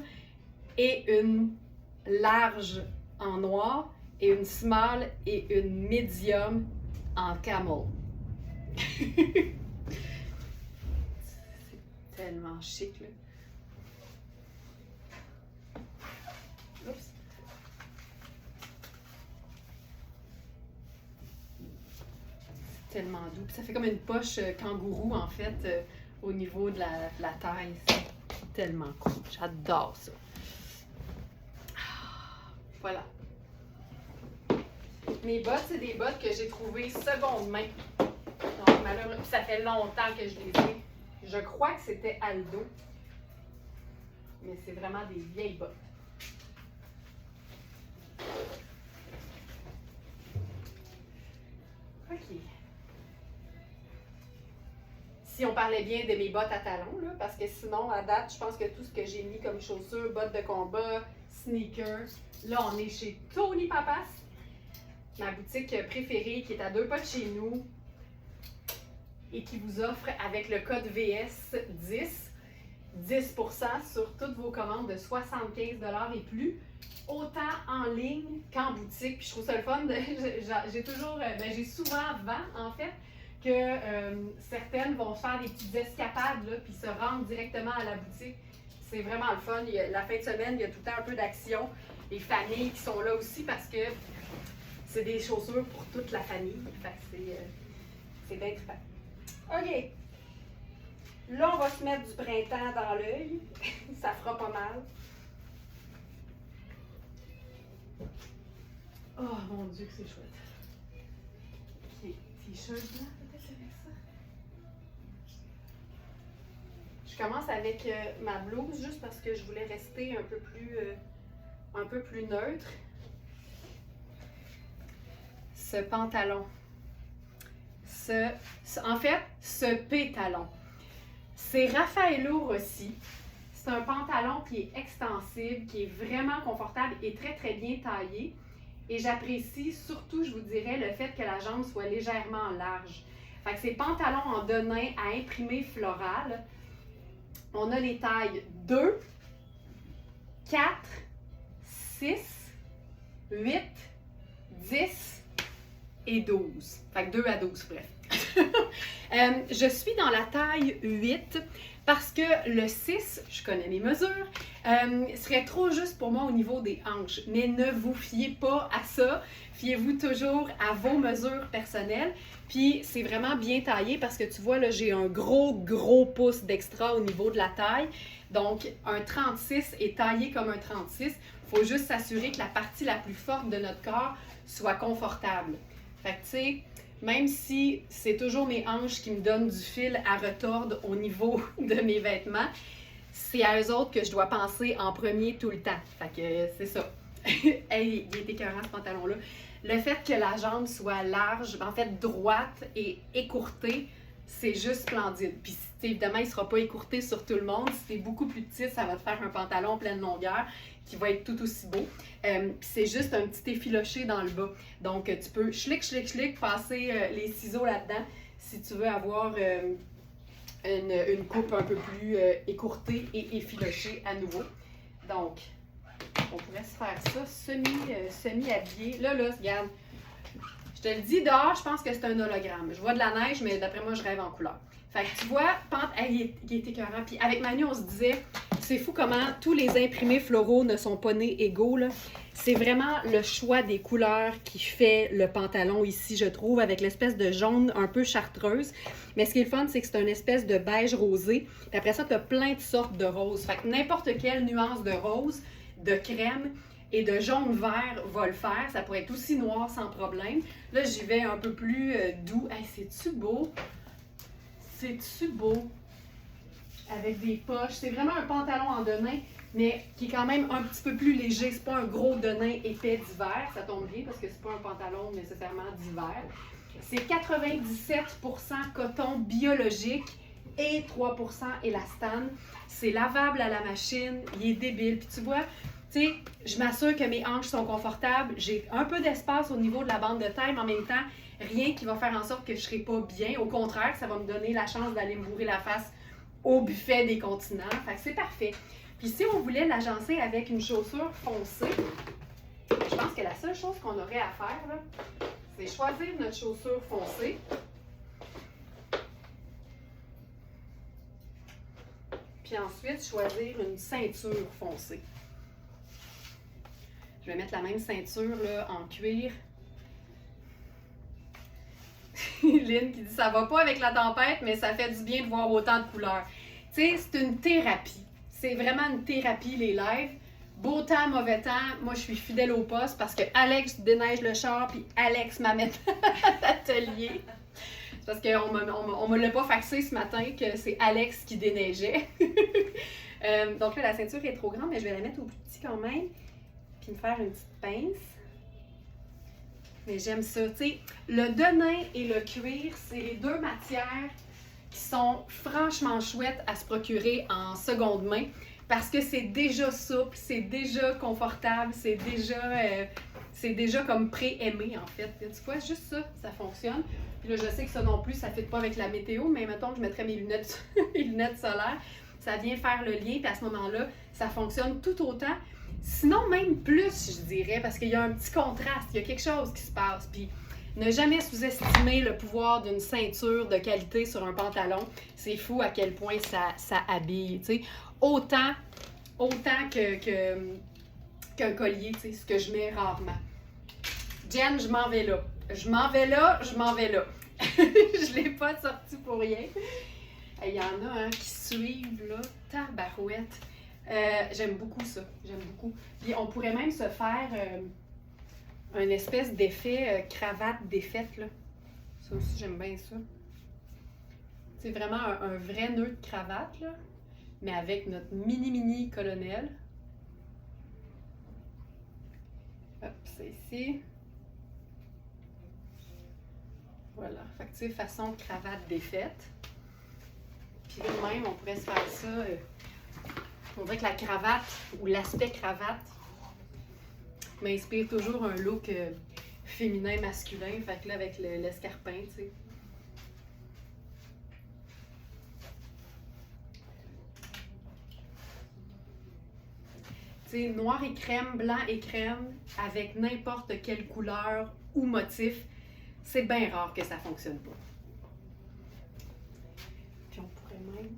et une large en noir et une small et une medium en camel. C'est tellement chic là. Oups. C'est tellement doux. Puis ça fait comme une poche kangourou en fait au niveau de la taille. C'est tellement cool. J'adore ça. Voilà. Mes bottes, c'est des bottes que j'ai trouvées seconde main. Donc, malheureusement, ça fait longtemps que je les ai. Je crois que c'était Aldo. Mais c'est vraiment des vieilles bottes. OK. Si on parlait bien de mes bottes à talons, là, parce que sinon, à date, je pense que tout ce que j'ai mis comme chaussures, bottes de combat, sneakers, là, on est chez Tony Papas, ma boutique préférée qui est à 2 pas de chez nous et qui vous offre avec le code VS10, 10% sur toutes vos commandes de 75$ et plus, autant en ligne qu'en boutique. Puis je trouve ça le fun. J'ai toujours, j'ai souvent vent en fait, que certaines vont faire des petites escapades là, puis se rendre directement à la boutique. C'est vraiment le fun. La fin de semaine, il y a tout le temps un peu d'action. Les familles qui sont là aussi parce que c'est des chaussures pour toute la famille. Fait que c'est bien trippant. OK. Là, on va se mettre du printemps dans l'œil. Ça fera pas mal. Oh mon Dieu que c'est chouette. OK. T-shirt blanc peut-être avec ça. Je commence avec ma blouse juste parce que je voulais rester un peu plus neutre. Ce pantalon. En fait, ce pétalon. C'est Raffaello Rossi. C'est un pantalon qui est extensible, qui est vraiment confortable et très très bien taillé. Et j'apprécie surtout, je vous dirais, le fait que la jambe soit légèrement large. Fait que c'est pantalon en denim à imprimer floral. On a les tailles 2, 4, 6, 8, 10 et 12. Fait que 2 à 12, bref. Je suis dans la taille 8 parce que le 6, je connais mes mesures, serait trop juste pour moi au niveau des hanches. Mais ne vous fiez pas à ça. Fiez-vous toujours à vos mesures personnelles. Puis c'est vraiment bien taillé parce que tu vois, là, j'ai un gros pouce d'extra au niveau de la taille. Donc, un 36 est taillé comme un 36. Il faut juste s'assurer que la partie la plus forte de notre corps soit confortable. Fait que, tu sais, même si c'est toujours mes hanches qui me donnent du fil à retordre au niveau de mes vêtements, c'est à eux autres que je dois penser en premier tout le temps. Fait que c'est ça. Hey, il est écœurant ce pantalon-là. Le fait que la jambe soit large, en fait droite et écourtée, c'est juste splendide. Puis évidemment, il ne sera pas écourté sur tout le monde. Si c'est beaucoup plus petit, ça va te faire un pantalon pleine longueur qui va être tout aussi beau. Puis c'est juste un petit effiloché dans le bas. Donc tu peux schlick, passer les ciseaux là-dedans si tu veux avoir une coupe un peu plus écourtée et effilochée à nouveau. Donc, on pourrait se faire ça semi-habillé. Là, regarde. Je te le dis, dehors, je pense que c'est un hologramme. Je vois de la neige, mais d'après moi, je rêve en couleur. Fait que tu vois, il est écœurant. Puis avec Manu, on se disait, c'est fou comment tous les imprimés floraux ne sont pas nés égaux, là. C'est vraiment le choix des couleurs qui fait le pantalon ici, je trouve, avec l'espèce de jaune un peu chartreuse. Mais ce qui est le fun, c'est que c'est une espèce de beige rosé. Puis après ça, tu as plein de sortes de roses. Fait que n'importe quelle nuance de rose, de crème et de jaune-vert va le faire. Ça pourrait être aussi noir sans problème. Là, j'y vais un peu plus doux. Hey, c'est-tu beau? C'est-tu beau? Avec des poches. C'est vraiment un pantalon en denim, mais qui est quand même un petit peu plus léger. C'est pas un gros denim épais d'hiver. Ça tombe bien parce que c'est pas un pantalon nécessairement d'hiver. C'est 97% coton biologique et 3% élastane. C'est lavable à la machine. Il est débile. Puis tu vois, tu sais, Je m'assure que mes hanches sont confortables. J'ai un peu d'espace au niveau de la bande de taille, mais en même temps, rien qui va faire en sorte que je ne serai pas bien. Au contraire, ça va me donner la chance d'aller me bourrer la face au buffet des continents. Fait que c'est parfait. Puis si on voulait l'agencer avec une chaussure foncée, je pense que la seule chose qu'on aurait à faire, là, c'est choisir notre chaussure foncée. Puis ensuite, choisir une ceinture foncée. Je vais mettre la même ceinture là, en cuir. Lynn qui dit ça va pas avec la tempête, mais ça fait du bien de voir autant de couleurs. Tu sais, c'est une thérapie. C'est vraiment une thérapie, les lives. Beau temps, mauvais temps, moi je suis fidèle au poste parce que Alex déneige le char puis Alex m'amène à l'atelier. C'est parce qu'on me l'a pas faxé ce matin que c'est Alex qui déneigeait. Donc là, la ceinture est trop grande, mais je vais la mettre au plus petit quand même. Puis me faire une petite pince. Mais j'aime ça. Tu sais, le denim et le cuir, c'est les deux matières qui sont franchement chouettes à se procurer en seconde main parce que c'est déjà souple, c'est déjà confortable, c'est déjà comme pré-aimé en fait. Tu vois, juste ça, ça fonctionne. Puis là, je sais que ça non plus, ça ne fit pas avec la météo, mais mettons que je mettrais mes lunettes, mes lunettes solaires, ça vient faire le lien, puis à ce moment-là, ça fonctionne tout autant. Sinon, même plus, je dirais, parce qu'il y a un petit contraste, il y a quelque chose qui se passe. Puis, ne jamais sous-estimer le pouvoir d'une ceinture de qualité sur un pantalon. C'est fou à quel point ça habille, tu sais. Autant qu'un collier, tu sais, ce que je mets rarement. Jen, je m'en vais là. Je m'en vais là. Je l'ai pas sorti pour rien. Il y en a qui suivent, là, tabarouette. J'aime beaucoup ça, j'aime beaucoup. Puis on pourrait même se faire un espèce d'effet cravate défaite, là. Ça aussi, j'aime bien ça. C'est vraiment un vrai nœud de cravate, là, mais avec notre mini colonel. Hop, c'est ici. Voilà, fait que tu sais, façon cravate défaite. Puis là, même, on pourrait se faire ça... On dirait que la cravate ou l'aspect cravate m'inspire toujours un look féminin, masculin. Fait que là, avec l'escarpin, tu sais. Tu sais, noir et crème, blanc et crème, avec n'importe quelle couleur ou motif, c'est bien rare que ça fonctionne pas. Puis on pourrait même...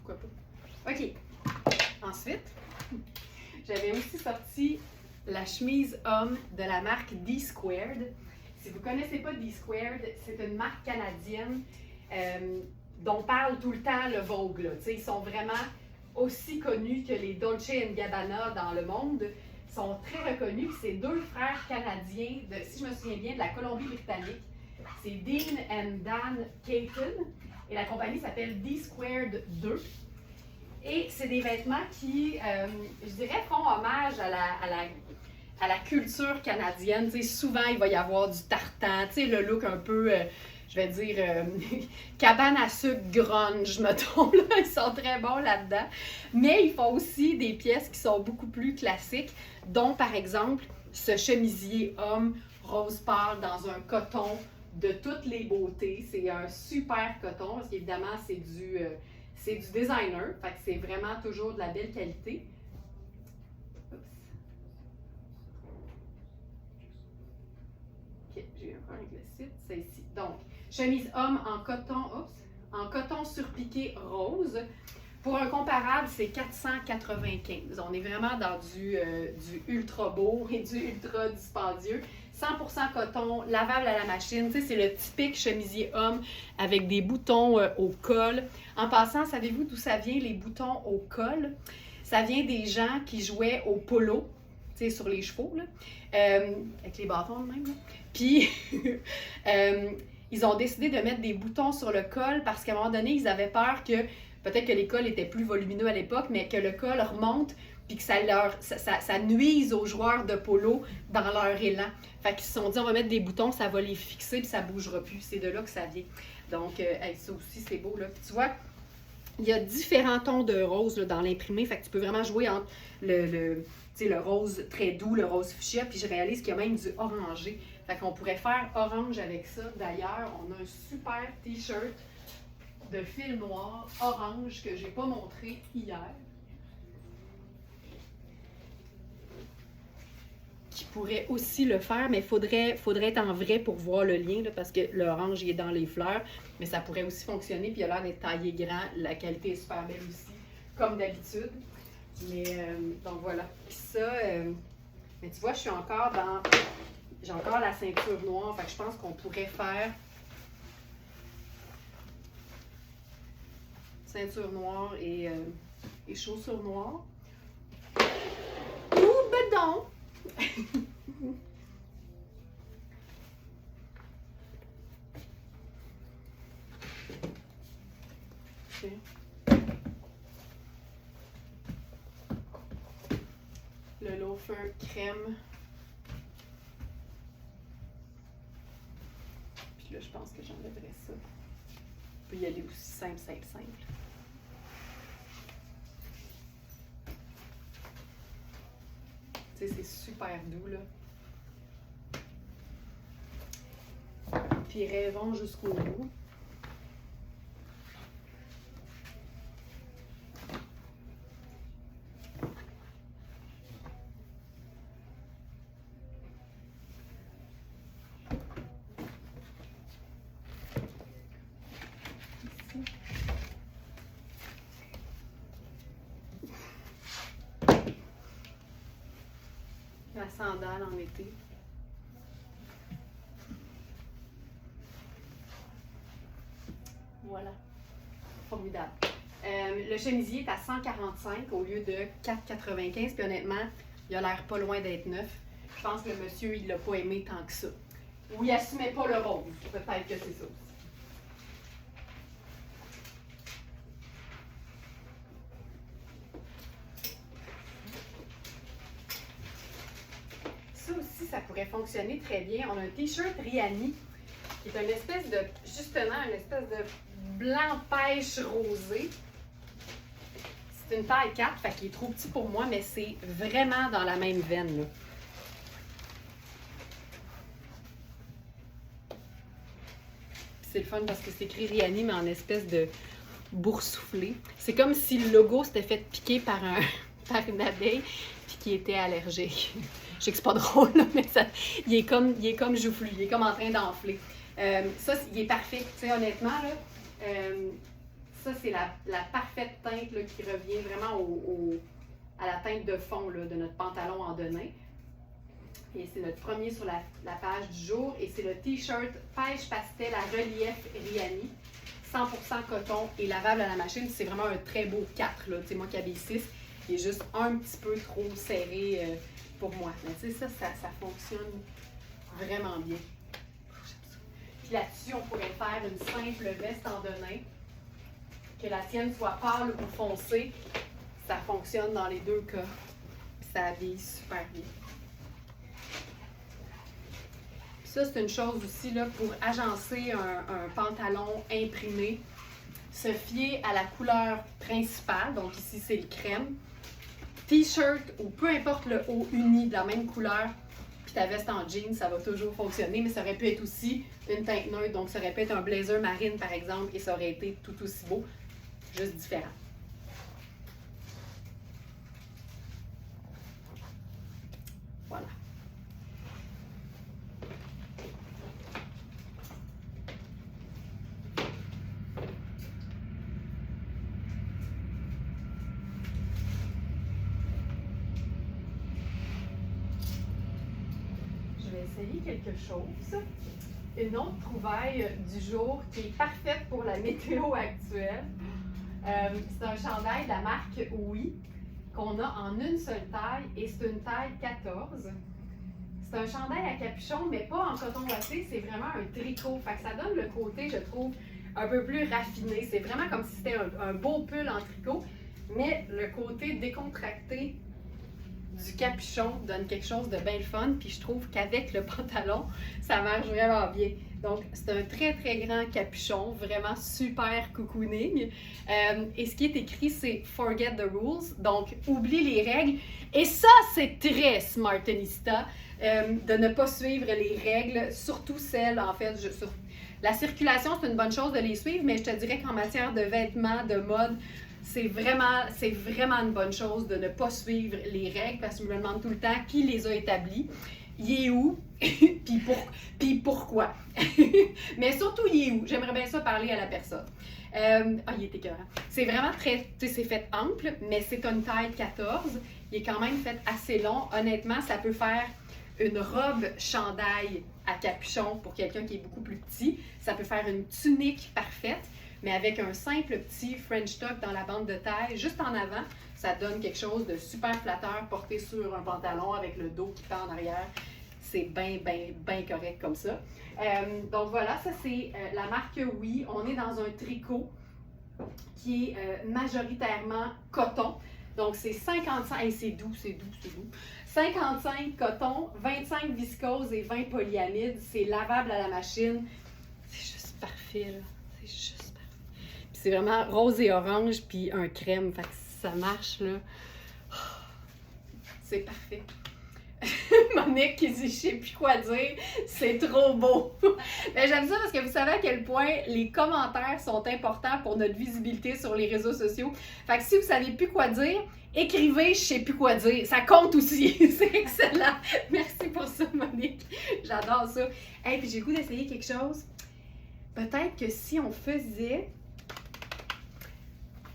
Pourquoi pas? OK. Ensuite, j'avais aussi sorti la chemise homme de la marque D-Squared. Si vous ne connaissez pas D-Squared, c'est une marque canadienne dont parle tout le temps le Vogue. Là. Ils sont vraiment aussi connus que les Dolce & Gabbana dans le monde. Ils sont très reconnus. C'est deux frères canadiens, si je me souviens bien, de la Colombie-Britannique. C'est Dean and Dan Caton. Et la compagnie s'appelle D-Squared 2. Et c'est des vêtements qui, je dirais, font hommage à la culture canadienne. T'sais, souvent, il va y avoir du tartan, le look un peu, je vais dire, cabane à sucre grunge, mettons. Là. Ils sont très bons là-dedans. Mais ils font aussi des pièces qui sont beaucoup plus classiques, dont, par exemple, ce chemisier homme rose pâle dans un coton de toutes les beautés. C'est un super coton, parce qu'évidemment, c'est du designer. Fait que c'est vraiment toujours de la belle qualité. Oups. OK, j'ai eu un problème avec le site. C'est ici. Donc, chemise homme en coton surpiqué rose. Pour un comparable, c'est 495. On est vraiment dans du ultra beau et du ultra dispendieux. 100% coton, lavable à la machine. Tu sais, c'est le typique chemisier homme avec des boutons au col. En passant, savez-vous d'où ça vient, les boutons au col? Ça vient des gens qui jouaient au polo, tu sais, sur les chevaux, là, avec les bâtons de même. Là. Puis, ils ont décidé de mettre des boutons sur le col parce qu'à un moment donné, ils avaient peur que, peut-être que les cols étaient plus volumineux à l'époque, mais que le col remonte puis que ça nuise aux joueurs de polo dans leur élan. Fait qu'ils se sont dit, on va mettre des boutons, ça va les fixer, puis ça ne bougera plus. C'est de là que ça vient. Donc, ça aussi, c'est beau, là. Puis tu vois, Il y a différents tons de rose là, dans l'imprimé, fait que tu peux vraiment jouer entre le rose très doux, le rose fuchsia, puis je réalise qu'il y a même du orangé. Fait qu'on pourrait faire orange avec ça. D'ailleurs, on a un super t-shirt de fil noir orange que j'ai pas montré hier. Qui pourrait aussi le faire, mais faudrait être en vrai pour voir le lien, là, parce que l'orange il est dans les fleurs, mais ça pourrait aussi fonctionner, puis il a l'air d'être taillé grand, la qualité est super belle aussi, comme d'habitude. Mais donc voilà. Puis ça, mais tu vois, j'ai encore la ceinture noire, fait que je pense qu'on pourrait faire ceinture noire et chaussures noires. Ou bedon! Okay. Le loafer crème. Puis là, je pense que j'enlèverais ça. On peut y aller aussi simple. Tu sais, c'est super doux, là. Puis rêvons jusqu'au bout. La sandale en été. Voilà. Formidable. Le chemisier est à 145 au lieu de 4,95. Puis honnêtement, il a l'air pas loin d'être neuf. Je pense que le monsieur, il l'a pas aimé tant que ça. Ou il assumait pas le rôle. Peut-être que c'est ça aussi. Ça aussi, ça pourrait fonctionner très bien. On a un t-shirt Rihanni qui est une espèce de blanc pêche rosé. C'est une taille 4, fait qu'il est trop petit pour moi, mais c'est vraiment dans la même veine, là. C'est le fun parce que c'est écrit Rihanni, mais en espèce de boursouflé. C'est comme si le logo s'était fait piquer par une abeille puis qu'il était allergique. Je sais que c'est pas drôle, là, mais il est comme joufflu, il est comme en train d'enfler. Ça, il est parfait. Tu sais, honnêtement, là, ça, c'est la parfaite teinte là, qui revient vraiment à la teinte de fond là, de notre pantalon en denim. Et c'est notre premier sur la page du jour. Et c'est le t-shirt pêche pastel à relief Rihanni. 100% coton et lavable à la machine. C'est vraiment un très beau 4. Là. Tu sais, moi qui habille 6, il est juste un petit peu trop serré pour moi. Mais tu sais, ça fonctionne vraiment bien. Puis là-dessus, on pourrait faire une simple veste en denim. Que la tienne soit pâle ou foncée, ça fonctionne dans les deux cas. Puis ça habille super bien. Puis ça, c'est une chose aussi là, pour agencer un pantalon imprimé. Se fier à la couleur principale, donc ici c'est le crème. T-shirt ou peu importe le haut uni de la même couleur, puis ta veste en jean, ça va toujours fonctionner, mais ça aurait pu être aussi une teinte neutre, donc ça aurait pu être un blazer marine par exemple, et ça aurait été tout aussi beau, juste différent. Voilà. Essayer quelque chose. Une autre trouvaille du jour qui est parfaite pour la météo actuelle. C'est un chandail de la marque Oui qu'on a en une seule taille et c'est une taille 14. C'est un chandail à capuchon mais pas en coton ouaté, c'est vraiment un tricot. Fait que ça donne le côté, je trouve, un peu plus raffiné. C'est vraiment comme si c'était un beau pull en tricot, mais le côté décontracté du capuchon donne quelque chose de bien fun, puis je trouve qu'avec le pantalon, ça marche vraiment bien. Donc, c'est un très, très grand capuchon, vraiment super cocooning. Et ce qui est écrit, c'est « Forget the rules », donc « Oublie les règles ». Et ça, c'est très Smartenista, de ne pas suivre les règles, surtout celles, en fait, la circulation, c'est une bonne chose de les suivre, mais je te dirais qu'en matière de vêtements, de mode, c'est vraiment une bonne chose de ne pas suivre les règles, parce que je me demande tout le temps qui les a établies. Il est où? puis pourquoi? Mais surtout, il est où? J'aimerais bien ça parler à la personne. Il est écœurant. C'est vraiment très, tu sais, c'est fait ample, mais c'est une taille 14. Il est quand même fait assez long. Honnêtement, ça peut faire une robe chandail à capuchon pour quelqu'un qui est beaucoup plus petit. Ça peut faire une tunique parfaite, mais avec un simple petit French tuck dans la bande de taille, juste en avant, ça donne quelque chose de super flatteur porté sur un pantalon avec le dos qui pend en arrière. C'est bien correct comme ça. Donc voilà, ça c'est la marque Oui. On est dans un tricot qui est majoritairement coton. Donc c'est 55, et c'est doux. 55 coton, 25 viscose et 20 polyamide. C'est lavable à la machine. C'est juste parfait, là. C'est juste parfait. Puis c'est vraiment rose et orange, puis un crème. Fait que ça marche, là. C'est parfait. Monique qui dit « je sais plus quoi dire, c'est trop beau ». Ben, j'aime ça parce que vous savez à quel point les commentaires sont importants pour notre visibilité sur les réseaux sociaux. Fait que si vous savez plus quoi dire, écrivez « je sais plus quoi dire ». Ça compte aussi. C'est excellent. Merci pour ça, Monique. J'adore ça. Hey, puis j'ai le goût d'essayer quelque chose. Peut-être que si on faisait...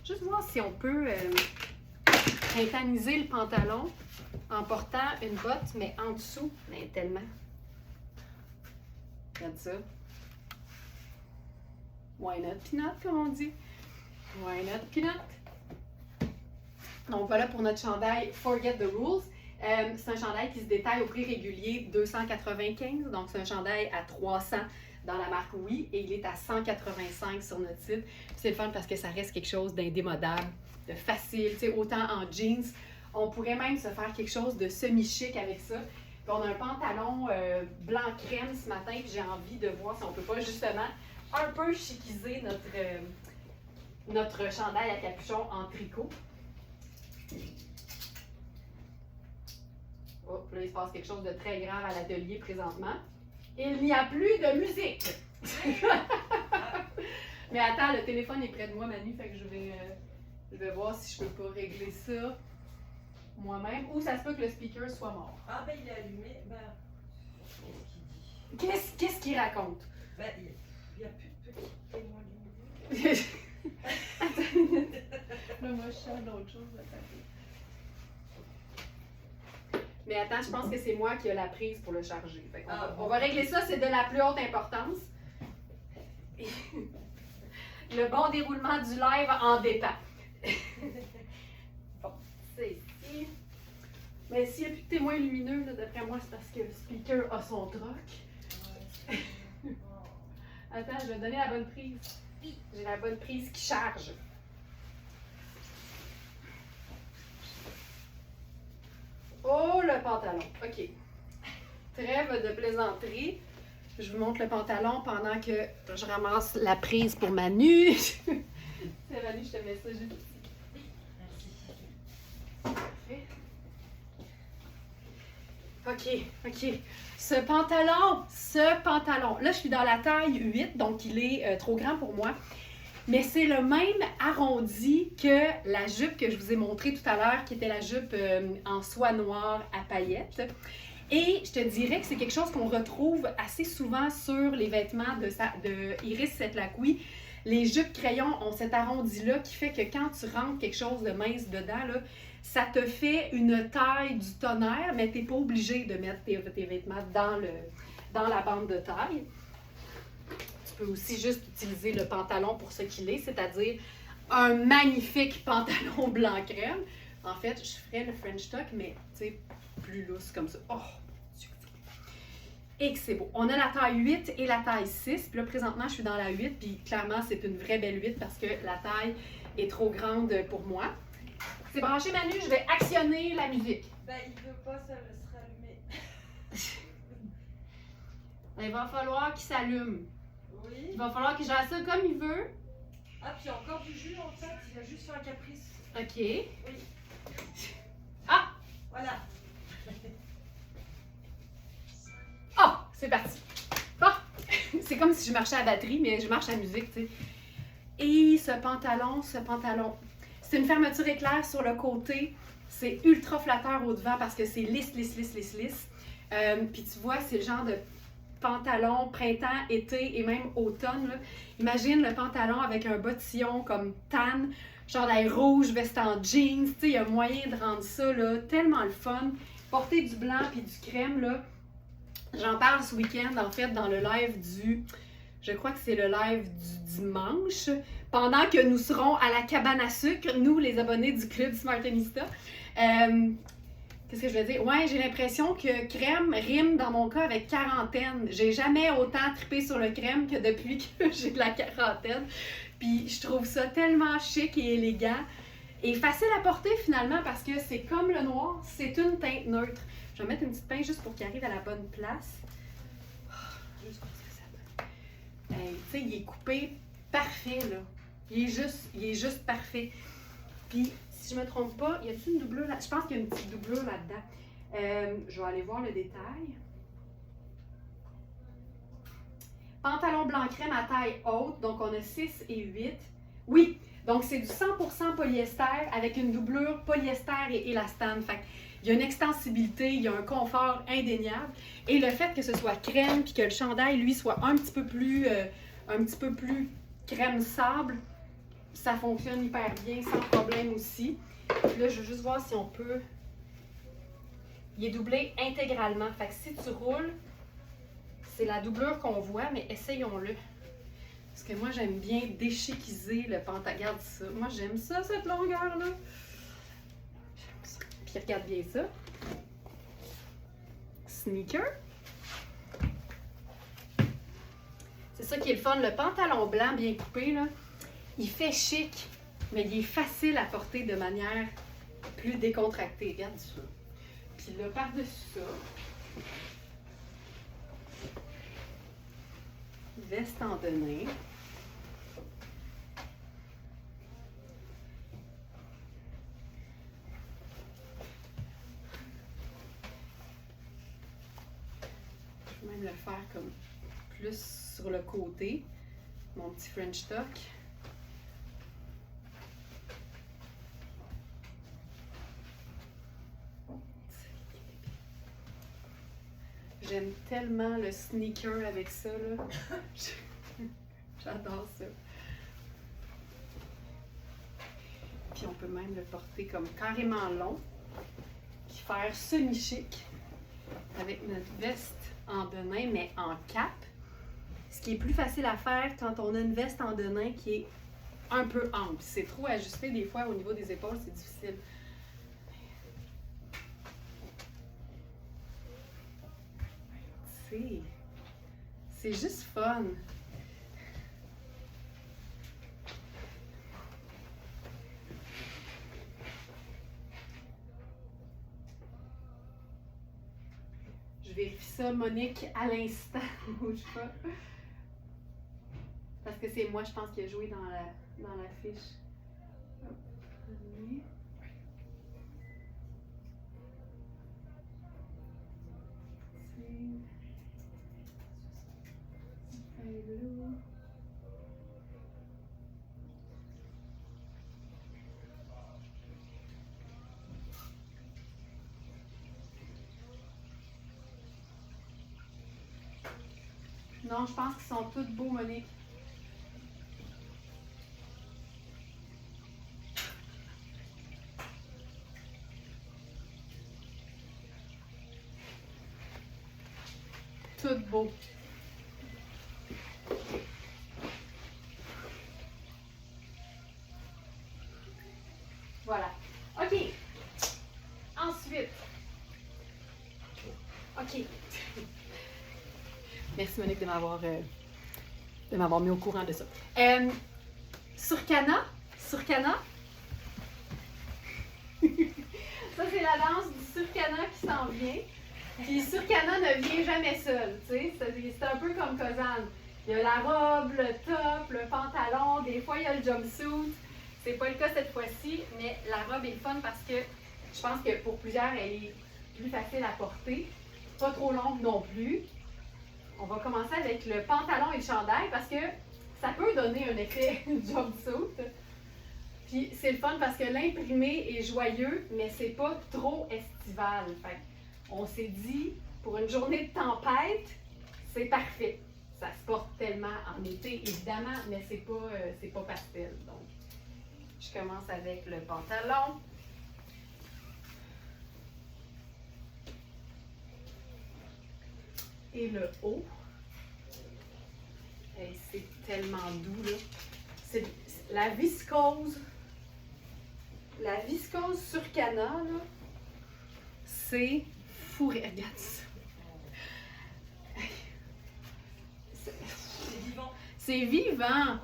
Juste voir si on peut printaniser le pantalon en portant une botte, mais en dessous, mais tellement. Regarde ça. Why not peanut, comme on dit. Why not peanut? Donc voilà pour notre chandail Forget the Rules. C'est un chandail qui se détaille au prix régulier 295, donc c'est un chandail à 300 dans la marque Oui, et il est à 185 sur notre site. C'est le fun parce que ça reste quelque chose d'indémodable, de facile, tu sais, autant en jeans. On pourrait même se faire quelque chose de semi-chic avec ça. Puis on a un pantalon blanc crème ce matin, puis j'ai envie de voir si on peut pas justement un peu chiquiser notre chandail à capuchon en tricot. Oh, là, il se passe quelque chose de très grave à l'atelier présentement. Il n'y a plus de musique! Mais attends, le téléphone est près de moi, Manu, fait que je vais voir si je peux pas régler ça moi-même, ou ça se peut que le speaker soit mort. Ah ben il est allumé, ben... Qu'est-ce qu'il raconte? Ben il n'y a plus de petits témoins lumineux. Là, moi je cherche d'autres choses à taper. Mais attends, je pense que c'est moi qui ai la prise pour le charger. Fait on va régler ça, c'est de la plus haute importance. Le bon déroulement du live en dépend. Bon, c'est ici. Mais s'il n'y a plus de témoins lumineux, d'après moi, c'est parce que le speaker a son troc. Attends, je vais te donner la bonne prise. J'ai la bonne prise qui charge. Oh, le pantalon. OK. Trêve de plaisanterie. Je vous montre le pantalon pendant que je ramasse la prise pour Manu. C'est Manu, je te mets ça juste ici. Parfait. OK. Ce pantalon. Là, je suis dans la taille 8, donc il est trop grand pour moi. Mais c'est le même arrondi que la jupe que je vous ai montrée tout à l'heure, qui était la jupe en soie noire à paillettes. Et je te dirais que c'est quelque chose qu'on retrouve assez souvent sur les vêtements de Iris Setlacqui. Les jupes crayons ont cet arrondi-là qui fait que quand tu rentres quelque chose de mince dedans, là, ça te fait une taille du tonnerre, mais tu n'es pas obligé de mettre tes vêtements dans la bande de taille. Tu peux aussi juste utiliser le pantalon pour ce qu'il est, c'est-à-dire un magnifique pantalon blanc crème. En fait, je ferais le French tuck, mais tu sais, plus lousse comme ça. Oh, mon Dieu! Et que c'est beau. On a la taille 8 et la taille 6. Puis là, présentement, je suis dans la 8, puis clairement, c'est une vraie belle 8 parce que la taille est trop grande pour moi. C'est branché, Manu, je vais actionner la musique. Ben, il veut pas se rallumer. Il va falloir qu'il s'allume. Oui. Il va falloir qu'il gère ça comme il veut. Ah, puis il y a encore du jus en fait, il a juste fait un caprice. OK. Oui. Ah! Voilà. Oh! C'est parti. Bon! C'est comme si je marchais à batterie, mais je marche à musique, tu sais. Et ce pantalon, c'est une fermeture éclair sur le côté. C'est ultra flatteur au devant parce que c'est lisse. Puis tu vois, c'est le genre de pantalon printemps, été et même automne. Là. Imagine le pantalon avec un bottillon comme tan, chandail rouge, veste en jeans. Tu sais, il y a moyen de rendre ça là, tellement le fun. Porter du blanc puis du crème, là. J'en parle ce week-end, en fait, dans le live je crois que c'est le live du dimanche, pendant que nous serons à la cabane à sucre, nous, les abonnés du club Smartenista. Qu'est-ce que je veux dire? Ouais, j'ai l'impression que crème rime dans mon cas avec quarantaine. J'ai jamais autant trippé sur le crème que depuis que j'ai de la quarantaine. Puis je trouve ça tellement chic et élégant et facile à porter finalement parce que c'est comme le noir, c'est une teinte neutre. Je vais mettre une petite pince juste pour qu'il arrive à la bonne place. Juste comme ça donne. Tu sais, il est coupé parfait là. Il est juste parfait. Puis si je me trompe pas, y a-t-il une doublure là? Je pense qu'il y a une petite doublure là-dedans. Je vais aller voir le détail. Pantalon blanc crème à taille haute, donc on a 6 et 8. Oui, donc c'est du 100% polyester avec une doublure polyester et élastane. Fait il y a une extensibilité, il y a un confort indéniable. Et le fait que ce soit crème puis que le chandail, lui, soit un petit peu plus crème sable, ça fonctionne hyper bien, sans problème aussi. Puis là, je veux juste voir si on peut... Il est doublé intégralement. Fait que si tu roules, c'est la doublure qu'on voit, mais essayons-le. Parce que moi, j'aime bien déchiquiser le pantalon. Regarde ça. Moi, j'aime ça, cette longueur-là. J'aime ça. Puis regarde bien ça. Sneaker. C'est ça qui est le fun. Le pantalon blanc bien coupé, là, il fait chic, mais il est facile à porter de manière plus décontractée. Regarde ça. Puis là, par-dessus ça, veste en denim. Je vais même le faire comme plus sur le côté. Mon petit French tuck. J'aime tellement le sneaker avec ça, là. J'adore ça. Puis on peut même le porter comme carrément long. Puis faire semi-chic avec notre veste en denim, mais en cap. Ce qui est plus facile à faire quand on a une veste en denim qui est un peu ample. C'est trop ajusté des fois au niveau des épaules, c'est difficile. C'est juste fun. Je vérifie ça, Monique, à l'instant. Bouge pas. Parce que c'est moi, je pense, qui a joué dans la fiche. Hop. Oui. Non, je pense qu'ils sont tous beaux, Monique. Tous beaux. Voilà. OK. Ensuite. OK. Merci Monique de m'avoir mis au courant de ça. Surcana. Ça, c'est la danse du surcana qui s'en vient. Puis Surcana ne vient jamais seul, tu sais. C'est un peu comme Kozan. Il y a la robe, le top, le pantalon, des fois il y a le jumpsuit. C'est pas le cas cette fois-ci, mais la robe est fun parce que je pense que pour plusieurs, elle est plus facile à porter. Pas trop longue non plus. On va commencer avec le pantalon et le chandail parce que ça peut donner un effet jumpsuit. Puis c'est le fun parce que l'imprimé est joyeux, mais c'est pas trop estival. Fait on s'est dit, pour une journée de tempête, c'est parfait. Ça se porte tellement en été, évidemment, mais c'est pas pastel. Donc, je commence avec le pantalon. Et le haut. Et c'est tellement doux, là. C'est la viscose. La viscose Surcana, là, c'est fou. Regarde ça. C'est vivant. C'est vivant.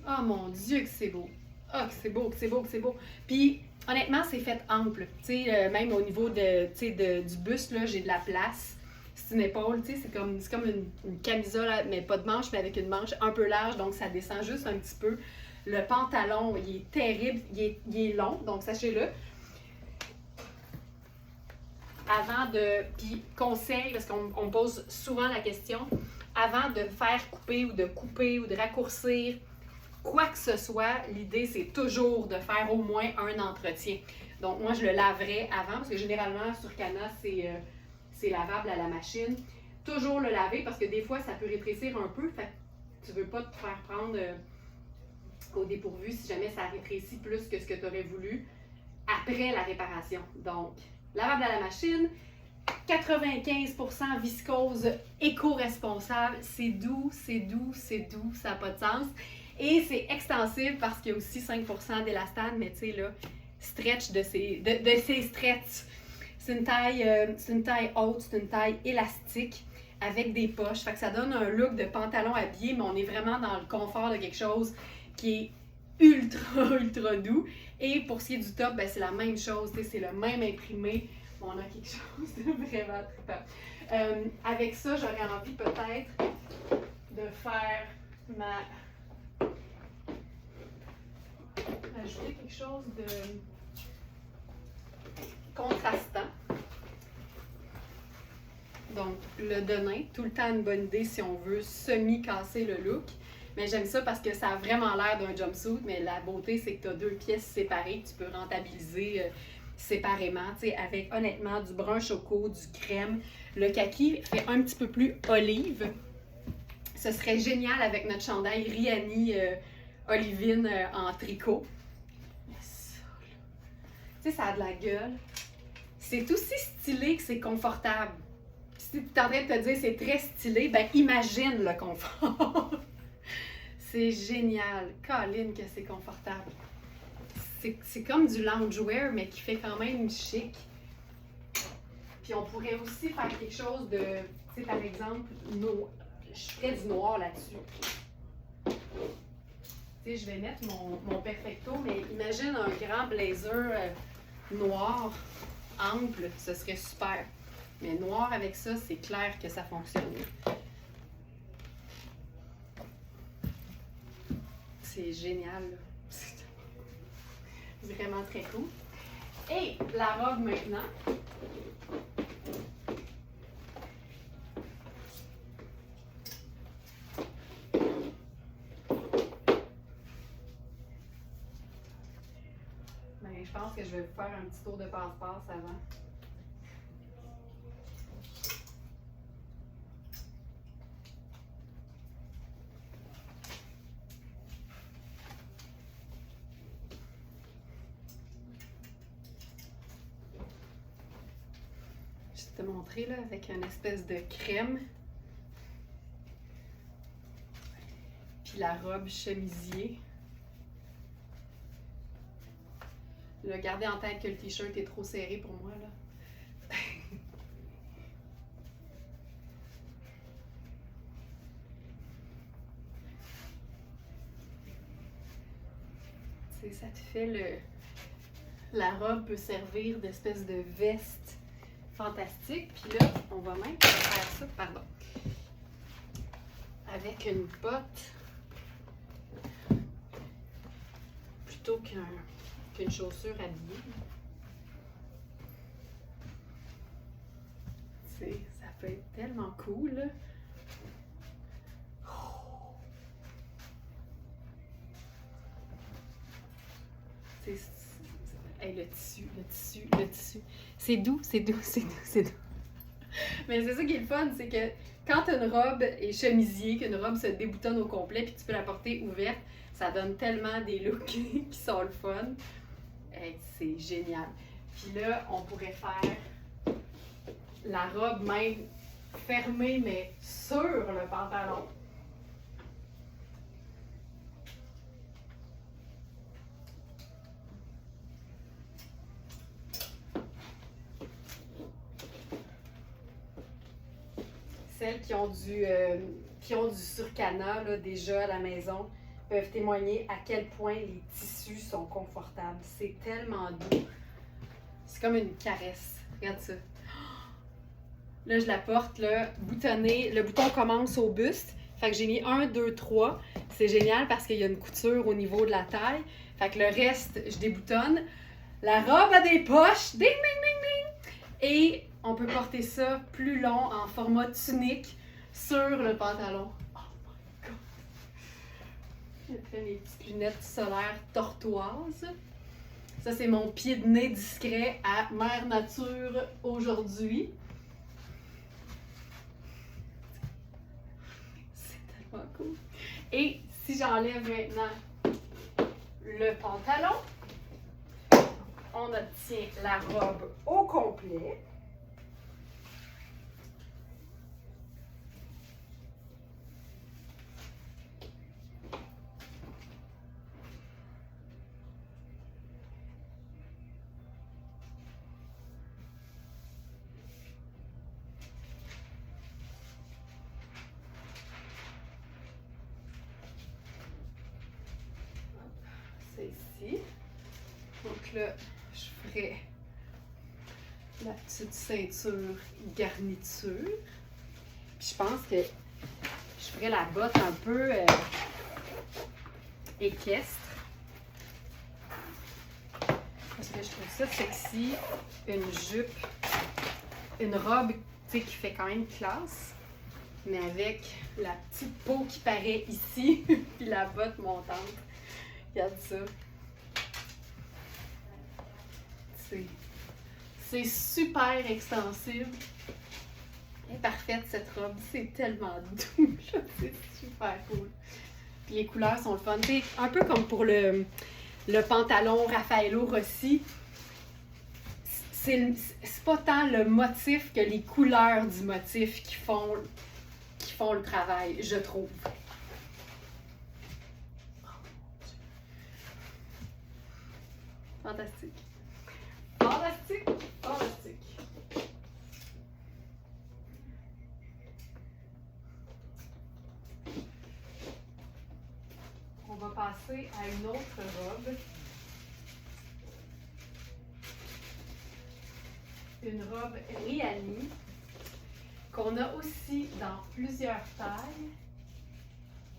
Oh mon Dieu, que c'est beau. Ah, que c'est beau, que c'est beau, que c'est beau. Puis, honnêtement, c'est fait ample. Tu sais, même au niveau du buste, là, j'ai de la place. C'est une épaule, tu sais, c'est comme une camisole, mais pas de manche, mais avec une manche un peu large, donc ça descend juste un petit peu. Le pantalon, il est terrible, il est long, donc sachez-le. Avant de, puis conseil, parce qu'on me pose souvent la question, avant de faire couper ou de raccourcir quoi que ce soit, l'idée c'est toujours de faire au moins un entretien. Donc moi je le laverai avant, parce que généralement Surcana c'est lavable à la machine. Toujours le laver parce que des fois ça peut rétrécir un peu, fait que tu veux pas te faire prendre au dépourvu si jamais ça rétrécit plus que ce que tu aurais voulu après la réparation. Donc, lavable à la machine, 95% viscose éco-responsable. C'est doux, c'est doux, c'est doux, ça n'a pas de sens. Et c'est extensible parce qu'il y a aussi 5% d'élastane, mais tu sais là, stretch de ces stretch. C'est une taille haute, c'est une taille élastique avec des poches. Fait que ça donne un look de pantalon habillé, mais on est vraiment dans le confort de quelque chose qui est ultra, ultra doux. Et pour ce qui est du top, ben, c'est la même chose, c'est le même imprimé. On a quelque chose de vraiment trippant. Avec ça, j'aurais envie peut-être de faire ajouter quelque chose de contrastant. Donc, le denim, tout le temps une bonne idée si on veut semi-casser le look. Mais j'aime ça parce que ça a vraiment l'air d'un jumpsuit, mais la beauté, c'est que tu as deux pièces séparées que tu peux rentabiliser séparément, tu sais, avec honnêtement du brun choco, du crème. Le kaki fait un petit peu plus olive. Ce serait génial avec notre chandail Rihanni olivine en tricot. Mais ça, là, tu sais, ça a de la gueule. C'est aussi stylé que c'est confortable. Si tu es en train de te dire c'est très stylé, ben imagine le confort. C'est génial. Colline que c'est confortable. C'est comme du loungewear, mais qui fait quand même chic. Puis on pourrait aussi faire quelque chose de, tu sais, par exemple, je ferais du noir là-dessus. Tu sais, je vais mettre mon perfecto, mais imagine un grand blazer noir, ample, ce serait super. Mais noir avec ça, c'est clair que ça fonctionne. C'est génial. C'est vraiment très cool. Et la robe maintenant. Ben, je pense que je vais vous faire un petit tour de passe-passe avant. Je vais te montrer là avec une espèce de crème. Puis la robe chemisier. Là, gardez en tête que le t-shirt est trop serré pour moi là. Ça te fait la robe peut servir d'espèce de veste fantastique. Puis là, on va même faire ça, pardon, avec une botte plutôt qu'une chaussure habillée. Tu sais, ça peut être tellement cool, là. Hey, le tissu. C'est doux. Mais c'est ça qui est le fun, c'est que quand une robe est chemisier, qu'une robe se déboutonne au complet, puis tu peux la porter ouverte, ça donne tellement des looks qui sont le fun. Hey, c'est génial. Puis là, on pourrait faire la robe même fermée, mais sur le pantalon. Celles qui ont du Surcana là, déjà à la maison peuvent témoigner à quel point les tissus sont confortables. C'est tellement doux. C'est comme une caresse. Regarde ça. Là, je la porte, là, boutonnée. Le bouton commence au buste. Fait que j'ai mis 1, 2, 3. C'est génial parce qu'il y a une couture au niveau de la taille. Fait que le reste, je déboutonne. La robe a des poches. Ding, ding, ding, ding. Et on peut porter ça plus long en format tunique sur le pantalon. Oh my god! Je fais mes petites lunettes solaires tortoises. Ça, c'est mon pied de nez discret à Mère Nature aujourd'hui. C'est tellement cool. Et si j'enlève maintenant le pantalon, on obtient la robe au complet. C'est ici. Donc là, je ferai la petite ceinture garniture. Puis je pense que je ferai la botte un peu équestre. Parce que je trouve ça sexy. Une jupe, une robe, tu sais, qui fait quand même classe. Mais avec la petite peau qui paraît ici, puis la botte montante. Regarde ça. C'est super extensible. Elle est parfaite cette robe. C'est tellement doux. C'est super cool. Puis les couleurs sont le fun. T'sais, un peu comme pour le pantalon Raffaello Rossi. C'est pas tant le motif que les couleurs du motif qui font le travail, je trouve. Fantastique. Fantastique. Fantastique. On va passer à une autre robe. Une robe Rihanni qu'on a aussi dans plusieurs tailles.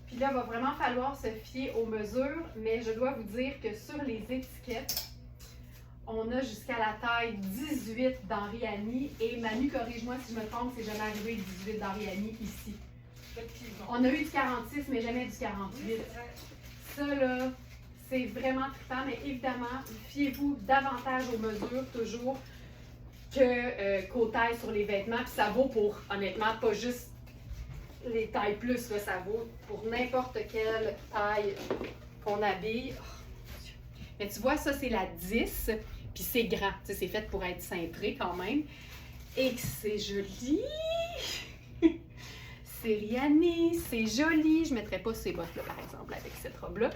Puis là, il va vraiment falloir se fier aux mesures, mais je dois vous dire que sur les étiquettes, on a jusqu'à la taille 18 dans Rihanni. Et Manu, corrige-moi si je me trompe, c'est jamais arrivé 18 dans Rihanni ici. On a eu du 46, mais jamais du 48. Ça, là, c'est vraiment trippant, mais évidemment, fiez-vous davantage aux mesures, toujours, qu'aux tailles sur les vêtements. Puis ça vaut pour, honnêtement, pas juste les tailles plus, là, ça vaut pour n'importe quelle taille qu'on habille. Oh, mais tu vois, ça, c'est la 10, puis c'est grand. Tu sais, c'est fait pour être cintré quand même. Et que c'est joli! C'est Rihanni, c'est joli. Je ne mettrais pas ces bottes-là, par exemple, avec cette robe-là.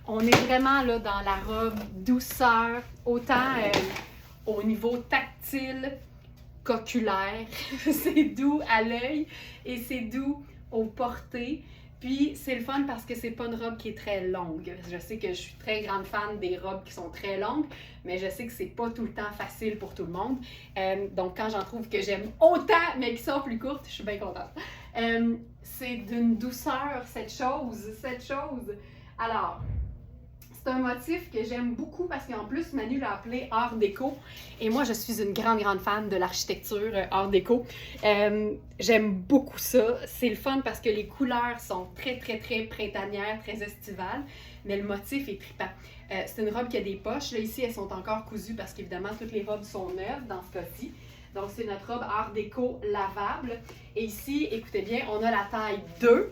On est vraiment là dans la robe douceur, autant au niveau tactile qu'oculaire. C'est doux à l'œil et c'est doux au porté. Puis c'est le fun parce que c'est pas une robe qui est très longue. Je sais que je suis très grande fan des robes qui sont très longues, mais je sais que c'est pas tout le temps facile pour tout le monde. Donc quand j'en trouve que j'aime autant, mais qui sont plus courtes, je suis bien contente. C'est d'une douceur, cette chose. Alors, c'est un motif que j'aime beaucoup parce qu'en plus, Manu l'a appelé Art déco. Et moi, je suis une grande fan de l'architecture Art déco. J'aime beaucoup ça. C'est le fun parce que les couleurs sont très printanières, très estivales. Mais le motif est trippant. C'est une robe qui a des poches. Là, ici, elles sont encore cousues parce qu'évidemment, toutes les robes sont neuves dans ce cas-ci. Donc, c'est notre robe Art déco lavable. Et ici, écoutez bien, on a la taille 2.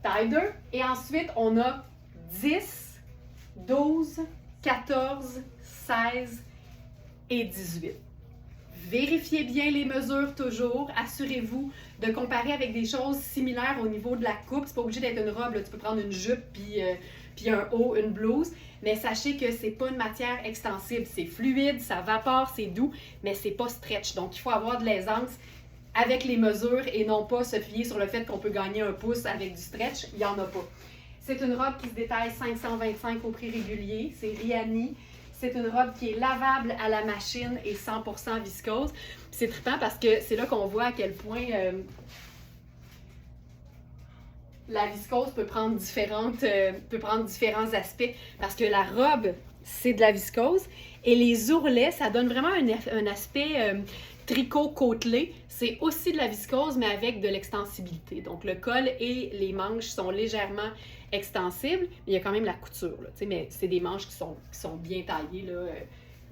Taille 2. Et ensuite, on a 10, 12, 14, 16 et 18. Vérifiez bien les mesures toujours. Assurez-vous de comparer avec des choses similaires au niveau de la coupe. C'est pas obligé d'être une robe. Là. Tu peux prendre une jupe puis un haut, une blouse. Mais sachez que c'est pas une matière extensible. C'est fluide, ça vapore, c'est doux, mais c'est pas stretch. Donc, il faut avoir de l'aisance avec les mesures et non pas se fier sur le fait qu'on peut gagner un pouce avec du stretch. Il n'y en a pas. C'est une robe qui se détaille 525 au prix régulier. C'est Riani. C'est une robe qui est lavable à la machine et 100% viscose. C'est trippant parce que c'est là qu'on voit à quel point la viscose peut prendre différents aspects. Parce que la robe, c'est de la viscose. Et les ourlets, ça donne vraiment un aspect tricot côtelé. C'est aussi de la viscose, mais avec de l'extensibilité. Donc, le col et les manches sont légèrement extensibles, mais il y a quand même la couture. Là, mais c'est des manches qui sont bien taillées, là,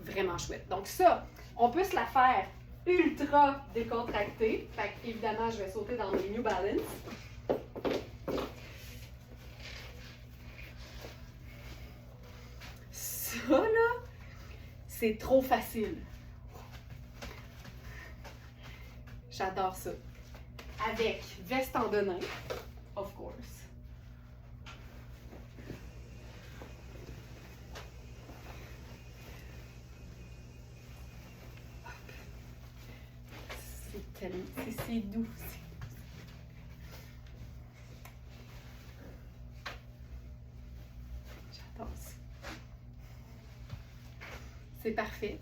vraiment chouettes. Donc ça, on peut se la faire ultra décontractée. Fait évidemment, je vais sauter dans les New Balance. Ça, là, c'est trop facile. J'adore ça. Avec veste en denim, of course. C'est doux. J'adore ça. C'est parfait.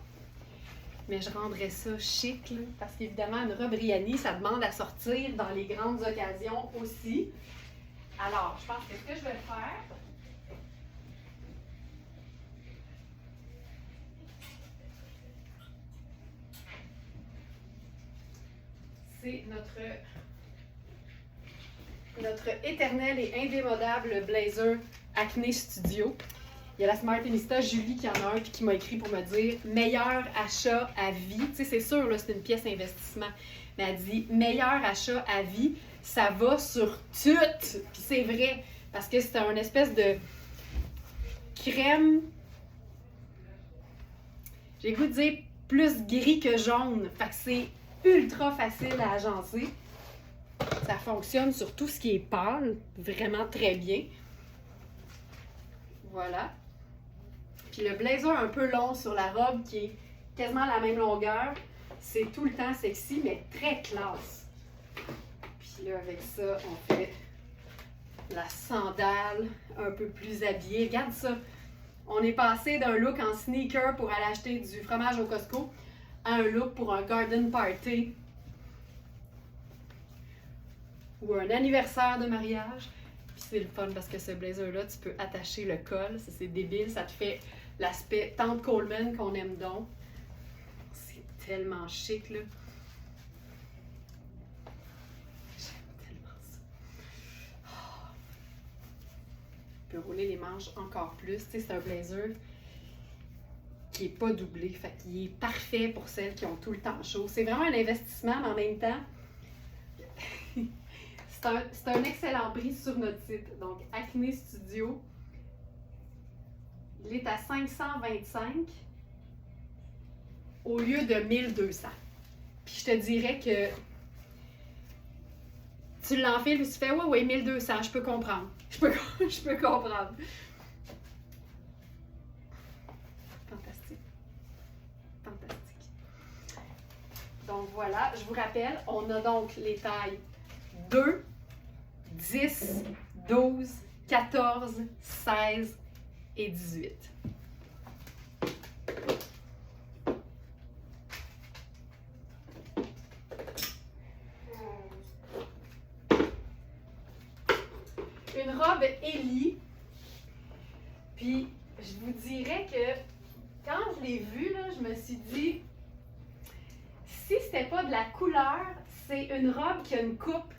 Mais je rendrais ça chic, là, parce qu'évidemment, une robe Riani, ça demande à sortir dans les grandes occasions aussi. Alors, je pense que ce que je vais faire, c'est notre éternel et indémodable blazer Acne Studio. Il y a la Smartinista Julie qui en a un et qui m'a écrit pour me dire meilleur achat à vie. Tu sais, c'est sûr, là, c'est une pièce investissement. Mais elle dit meilleur achat à vie, ça va sur tout. Puis c'est vrai, parce que c'est un espèce de crème. J'ai le goût de dire plus gris que jaune. Fait que c'est ultra facile à agencer. Ça fonctionne sur tout ce qui est pâle, vraiment très bien. Voilà. Puis le blazer un peu long sur la robe qui est quasiment la même longueur, c'est tout le temps sexy, mais très classe. Puis là, avec ça, on fait la sandale un peu plus habillée. Regarde ça. On est passé d'un look en sneaker pour aller acheter du fromage au Costco à un look pour un garden party ou un anniversaire de mariage. Puis c'est le fun parce que ce blazer-là, tu peux attacher le col. Ça, c'est débile. Ça te fait l'aspect Tante Coleman qu'on aime donc. C'est tellement chic, là. J'aime tellement ça. Oh. Tu peux rouler les manches encore plus. Tu sais, c'est un blazer qui n'est pas doublé. Fait qu'il est parfait pour celles qui ont tout le temps chaud. C'est vraiment un investissement, mais en même temps, c'est un excellent prix sur notre site. Donc, Acne Studio, il est à 525 au lieu de 1200. Puis je te dirais que tu l'enfiles et tu fais oui, 1200, je peux comprendre. Je peux comprendre. Fantastique. Fantastique. Donc voilà, je vous rappelle, on a donc les tailles 2, 10, 12, 14, 16 et 18. Une robe Ellie. Puis, je vous dirais que quand je l'ai vue, là, je me suis dit, si c'était pas de la couleur, c'est une robe qui a une coupe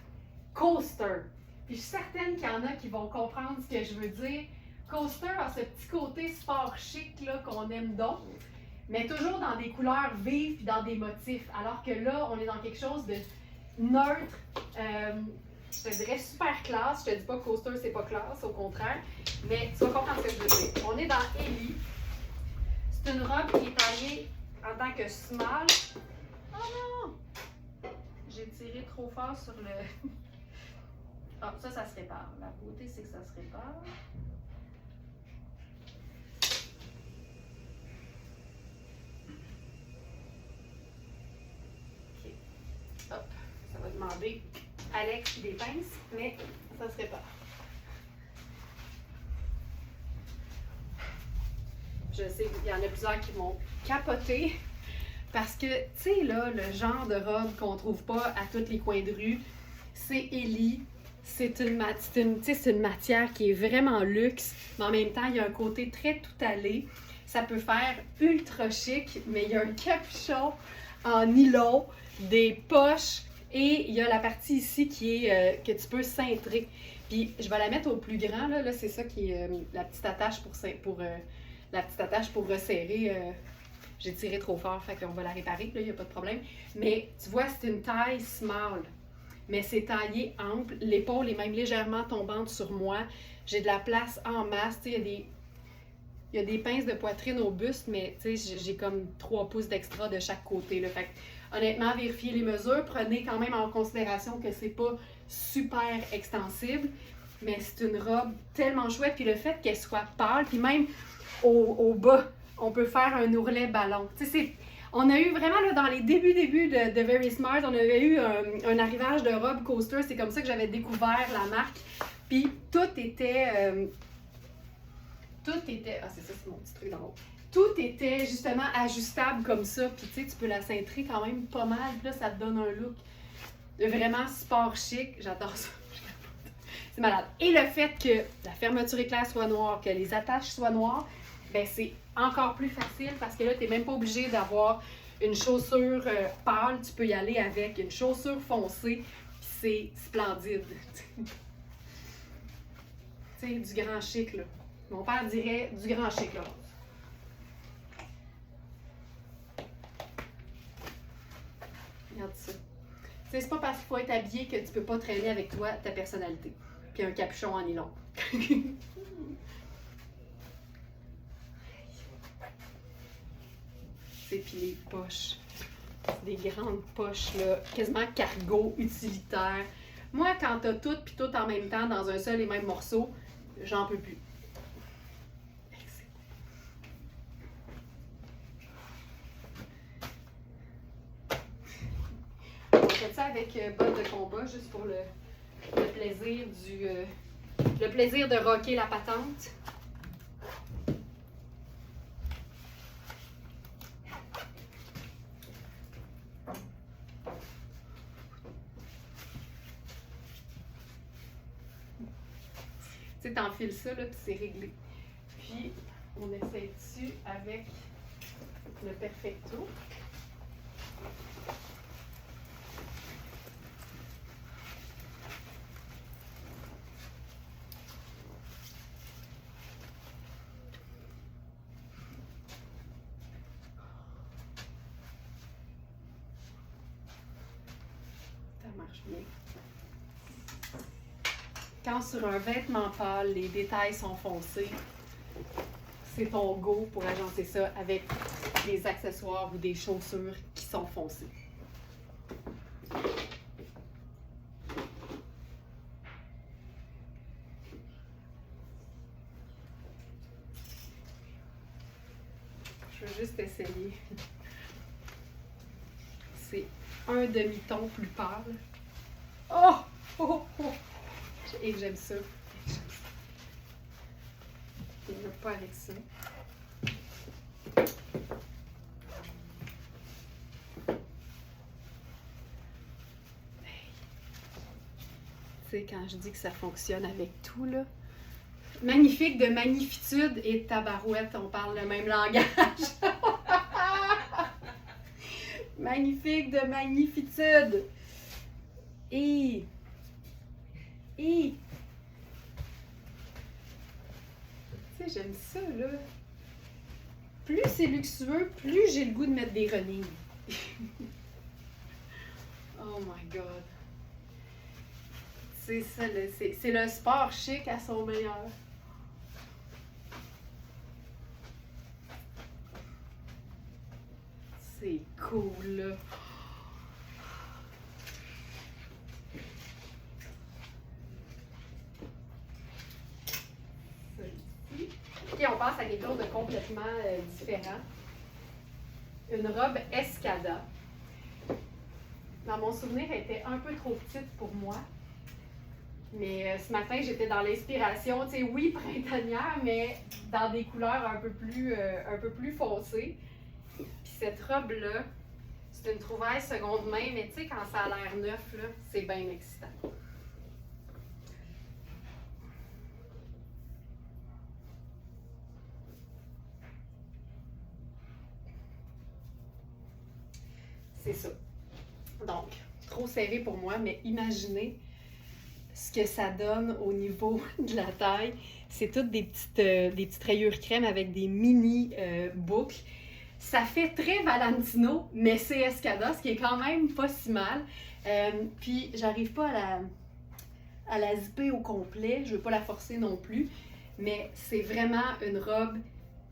coaster. Puis je suis certaine qu'il y en a qui vont comprendre ce que je veux dire. Coaster a ce petit côté sport chic là, qu'on aime donc, mais toujours dans des couleurs vives et dans des motifs. Alors que là, on est dans quelque chose de neutre, je te dirais super classe. Je te dis pas que coaster c'est pas classe, au contraire, mais tu vas comprendre ce que je veux dire. On est dans Ellie. C'est une robe qui est taillée en tant que small. Oh non! J'ai tiré trop fort sur le... Ah, ça se répare. La beauté, c'est que ça se répare. OK. Hop. Ça va demander Alex des pinces, mais ça se répare. Je sais qu'il y en a plusieurs qui vont capoter parce que, tu sais, là, le genre de robe qu'on trouve pas à tous les coins de rue, c'est Ellie. C'est une matière qui est vraiment luxe, mais en même temps, il y a un côté très tout allé. Ça peut faire ultra chic, mais il y a un capuchon en nylon, des poches et il y a la partie ici qui est que tu peux cintrer. Puis je vais la mettre au plus grand, là c'est ça qui est la petite attache pour resserrer. J'ai tiré trop fort, fait qu'on va la réparer, là, il n'y a pas de problème. Mais tu vois, c'est une taille small. Mais c'est taillé ample, l'épaule est même légèrement tombante sur moi. J'ai de la place en masse, tu sais, il y a des pinces de poitrine au buste, mais tu sais, j'ai comme 3 pouces d'extra de chaque côté, là. Fait que, honnêtement, vérifiez les mesures, prenez quand même en considération que c'est pas super extensible, mais c'est une robe tellement chouette, puis le fait qu'elle soit pâle, puis même au bas, on peut faire un ourlet ballon. Tu sais, on a eu vraiment, là, dans les débuts de Very Smart, on avait eu un arrivage de robe coaster. C'est comme ça que j'avais découvert la marque. Puis tout était... ah, c'est ça, c'est mon petit truc dans haut. Tout était justement ajustable comme ça. Puis tu sais, tu peux la cintrer quand même pas mal. Puis là, ça te donne un look vraiment sport chic. J'adore ça. C'est malade. Et le fait que la fermeture éclair soit noire, que les attaches soient noires, ben c'est encore plus facile parce que là, tu n'es même pas obligé d'avoir une chaussure pâle. Tu peux y aller avec une chaussure foncée, puis c'est splendide. Tu sais, du grand chic, là. Mon père dirait du grand chic, là. Regarde ça. Tu sais, c'est pas parce qu'il faut être habillé que tu peux pas traîner avec toi ta personnalité. Puis un capuchon en nylon. Puis les poches, des grandes poches, là, quasiment cargo, utilitaire. Moi, quand t'as tout puis tout en même temps dans un seul et même morceau, j'en peux plus. On fait ça avec bottes de combat, juste pour le plaisir le plaisir de rocker la patente. Tu sais, t'enfiles ça, là, puis c'est réglé. Puis, on essaie dessus avec le Perfecto. Ça marche bien. Quand sur un vêtement pâle, les détails sont foncés, c'est ton go pour agencer ça avec des accessoires ou des chaussures qui sont foncées. Je veux juste essayer. C'est un demi-ton plus pâle. Oh! Oh! Oh! Et j'aime ça. Je ne veux pas avec ça. Tu sais, quand je dis que ça fonctionne avec tout, là. Magnifique de magnifitude et de tabarouette, on parle le même langage. Magnifique de magnifitude. Et tu sais, j'aime ça, là. Plus c'est luxueux, plus j'ai le goût de mettre des renilles. Oh my God. C'est ça, c'est le sport chic à son meilleur. C'est cool, là. Celui-ci. Et on passe à quelque chose de complètement différent. Une robe Escada. Dans mon souvenir, elle était un peu trop petite pour moi. Mais ce matin, j'étais dans l'inspiration, tu sais, oui, printanière, mais dans des couleurs un peu plus foncées. Puis cette robe-là, c'est une trouvaille seconde main, mais tu sais, quand ça a l'air neuf, là, c'est bien excitant. C'est ça. Donc, trop serré pour moi, mais imaginez ce que ça donne au niveau de la taille. C'est toutes des petites rayures crème avec des mini boucles. Ça fait très Valentino, mais c'est Escada, ce qui est quand même pas si mal. Puis, j'arrive pas à la zipper au complet. Je veux pas la forcer non plus. Mais c'est vraiment une robe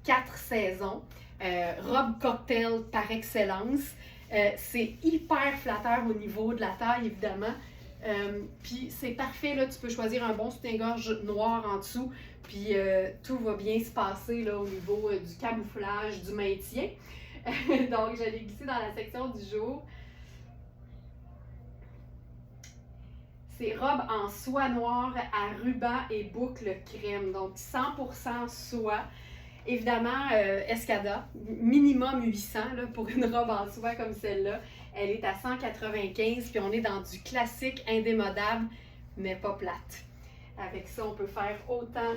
4 saisons. Robe cocktail par excellence. C'est hyper flatteur au niveau de la taille, évidemment. Puis c'est parfait, là, tu peux choisir un bon soutien-gorge noir en dessous, puis tout va bien se passer là, au niveau du camouflage, du maintien. Donc, je l'ai glissé dans la section du jour. C'est robe en soie noire à ruban et boucle crème, donc 100% soie. Évidemment, Escada, minimum 800 là, pour une robe en soie comme celle-là. Elle est à 195, puis on est dans du classique indémodable, mais pas plate. Avec ça, on peut faire autant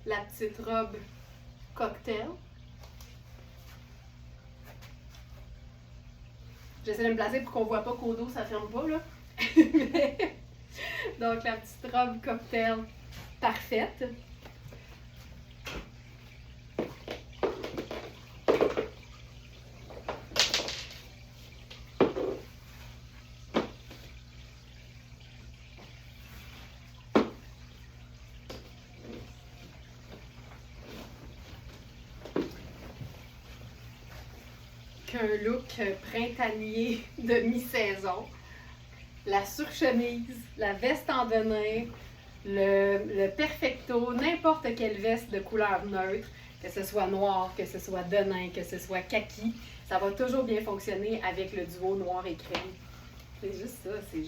la petite robe cocktail. J'essaie de me placer pour qu'on ne voit pas qu'au dos, ça ne ferme pas, là. Donc, la petite robe cocktail parfaite. Qu'un look printanier de mi-saison. La surchemise, la veste en denim, le perfecto, n'importe quelle veste de couleur neutre, que ce soit noir, que ce soit denim, que ce soit kaki, ça va toujours bien fonctionner avec le duo noir et crème. C'est juste ça, c'est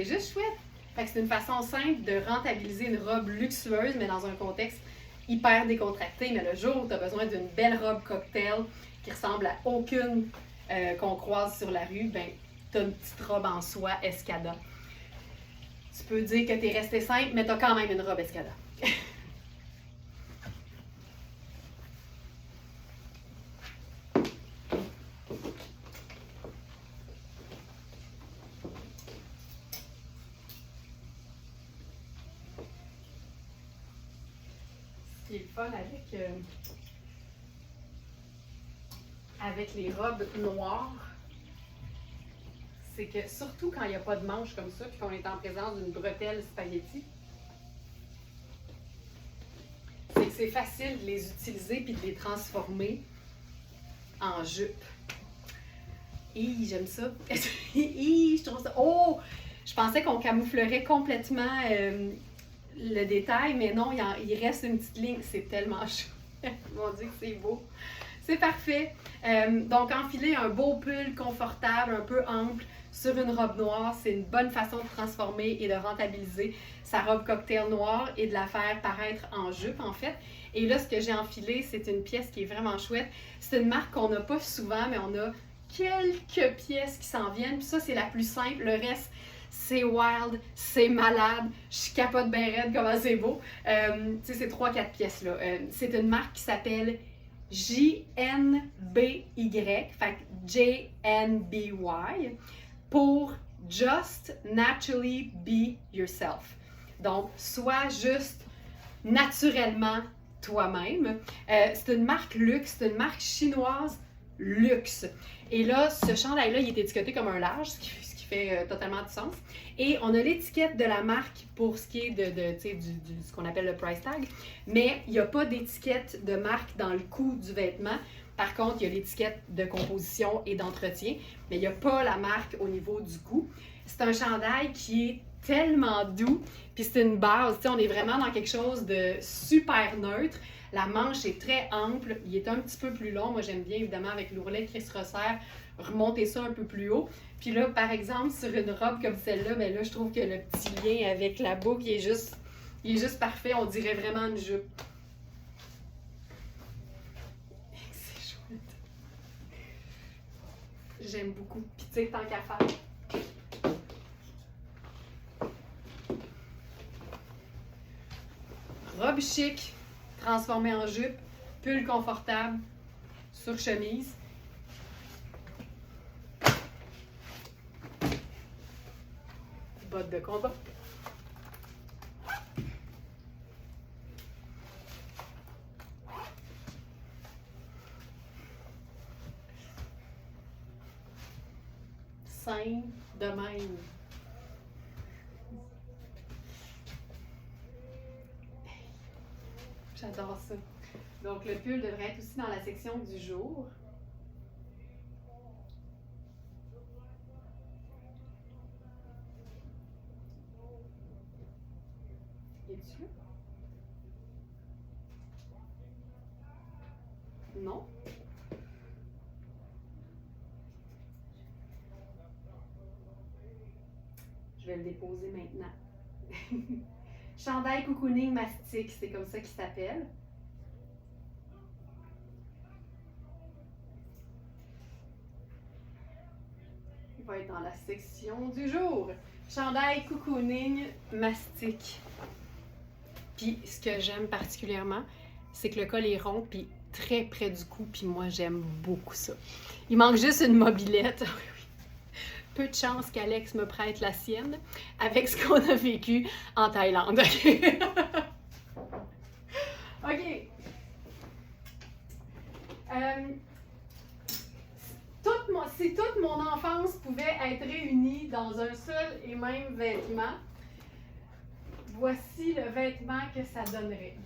juste chouette. Fait que c'est une façon simple de rentabiliser une robe luxueuse, mais dans un contexte hyper décontracté. Mais le jour où tu as besoin d'une belle robe cocktail qui ressemble à aucune qu'on croise sur la rue, ben t'as une petite robe en soie Escada. Tu peux dire que t'es resté simple, mais t'as quand même une robe Escada. Ce qui est le fun avec les robes noires, c'est que surtout quand il n'y a pas de manche comme ça, puis qu'on est en présence d'une bretelle spaghetti, c'est que c'est facile de les utiliser puis de les transformer en jupe. Hi, j'aime ça. Hi, je trouve ça. Oh! Je pensais qu'on camouflerait complètement le détail, mais non, il reste une petite ligne. C'est tellement chou. Mon Dieu que c'est beau. C'est parfait. Donc, enfiler un beau pull confortable, un peu ample sur une robe noire, c'est une bonne façon de transformer et de rentabiliser sa robe cocktail noire et de la faire paraître en jupe, en fait. Et là, ce que j'ai enfilé, c'est une pièce qui est vraiment chouette. C'est une marque qu'on n'a pas souvent, mais on a quelques pièces qui s'en viennent. Puis ça, c'est la plus simple. Le reste, c'est wild, c'est malade. Je capote bien raide comment c'est beau. Tu sais, ces 3-4 pièces-là. C'est une marque qui s'appelle JNBY, fait que JNBY, pour Just Naturally Be Yourself. Donc, sois juste naturellement toi-même. C'est une marque luxe, c'est une marque chinoise luxe. Et là, ce chandail-là, il est étiqueté comme un large, ce qui fait totalement du sens. Et on a l'étiquette de la marque pour ce qui est de ce qu'on appelle le price tag, mais il n'y a pas d'étiquette de marque dans le coût du vêtement. Par contre, il y a l'étiquette de composition et d'entretien, mais il n'y a pas la marque au niveau du coût. C'est un chandail qui est tellement doux, puis c'est une base, on est vraiment dans quelque chose de super neutre. La manche est très ample, il est un petit peu plus long. Moi, j'aime bien, évidemment, avec l'ourlet qui se resserre, remonter ça un peu plus haut. Puis là, par exemple, sur une robe comme celle-là, ben là, je trouve que le petit lien avec la boucle, il est juste parfait. On dirait vraiment une jupe. C'est chouette. J'aime beaucoup. Puis tu sais, tant qu'à faire. Robe chic, transformée en jupe, pull confortable, sur chemise. Bottes de combat. Simple de même. J'adore ça. Donc, le pull devrait être aussi dans la section du jour. Es-tu là? Non? Je vais le déposer maintenant. Chandail cocooning mastic, c'est comme ça qu'il s'appelle. Il va être dans la section du jour. Chandail cocooning mastic. Puis ce que j'aime particulièrement, c'est que le col est rond puis très près du cou, puis moi j'aime beaucoup ça. Il manque juste une mobilette. Peu de chance qu'Alex me prête la sienne avec ce qu'on a vécu en Thaïlande. OK. Si toute mon enfance pouvait être réunie dans un seul et même vêtement, voici le vêtement que ça donnerait.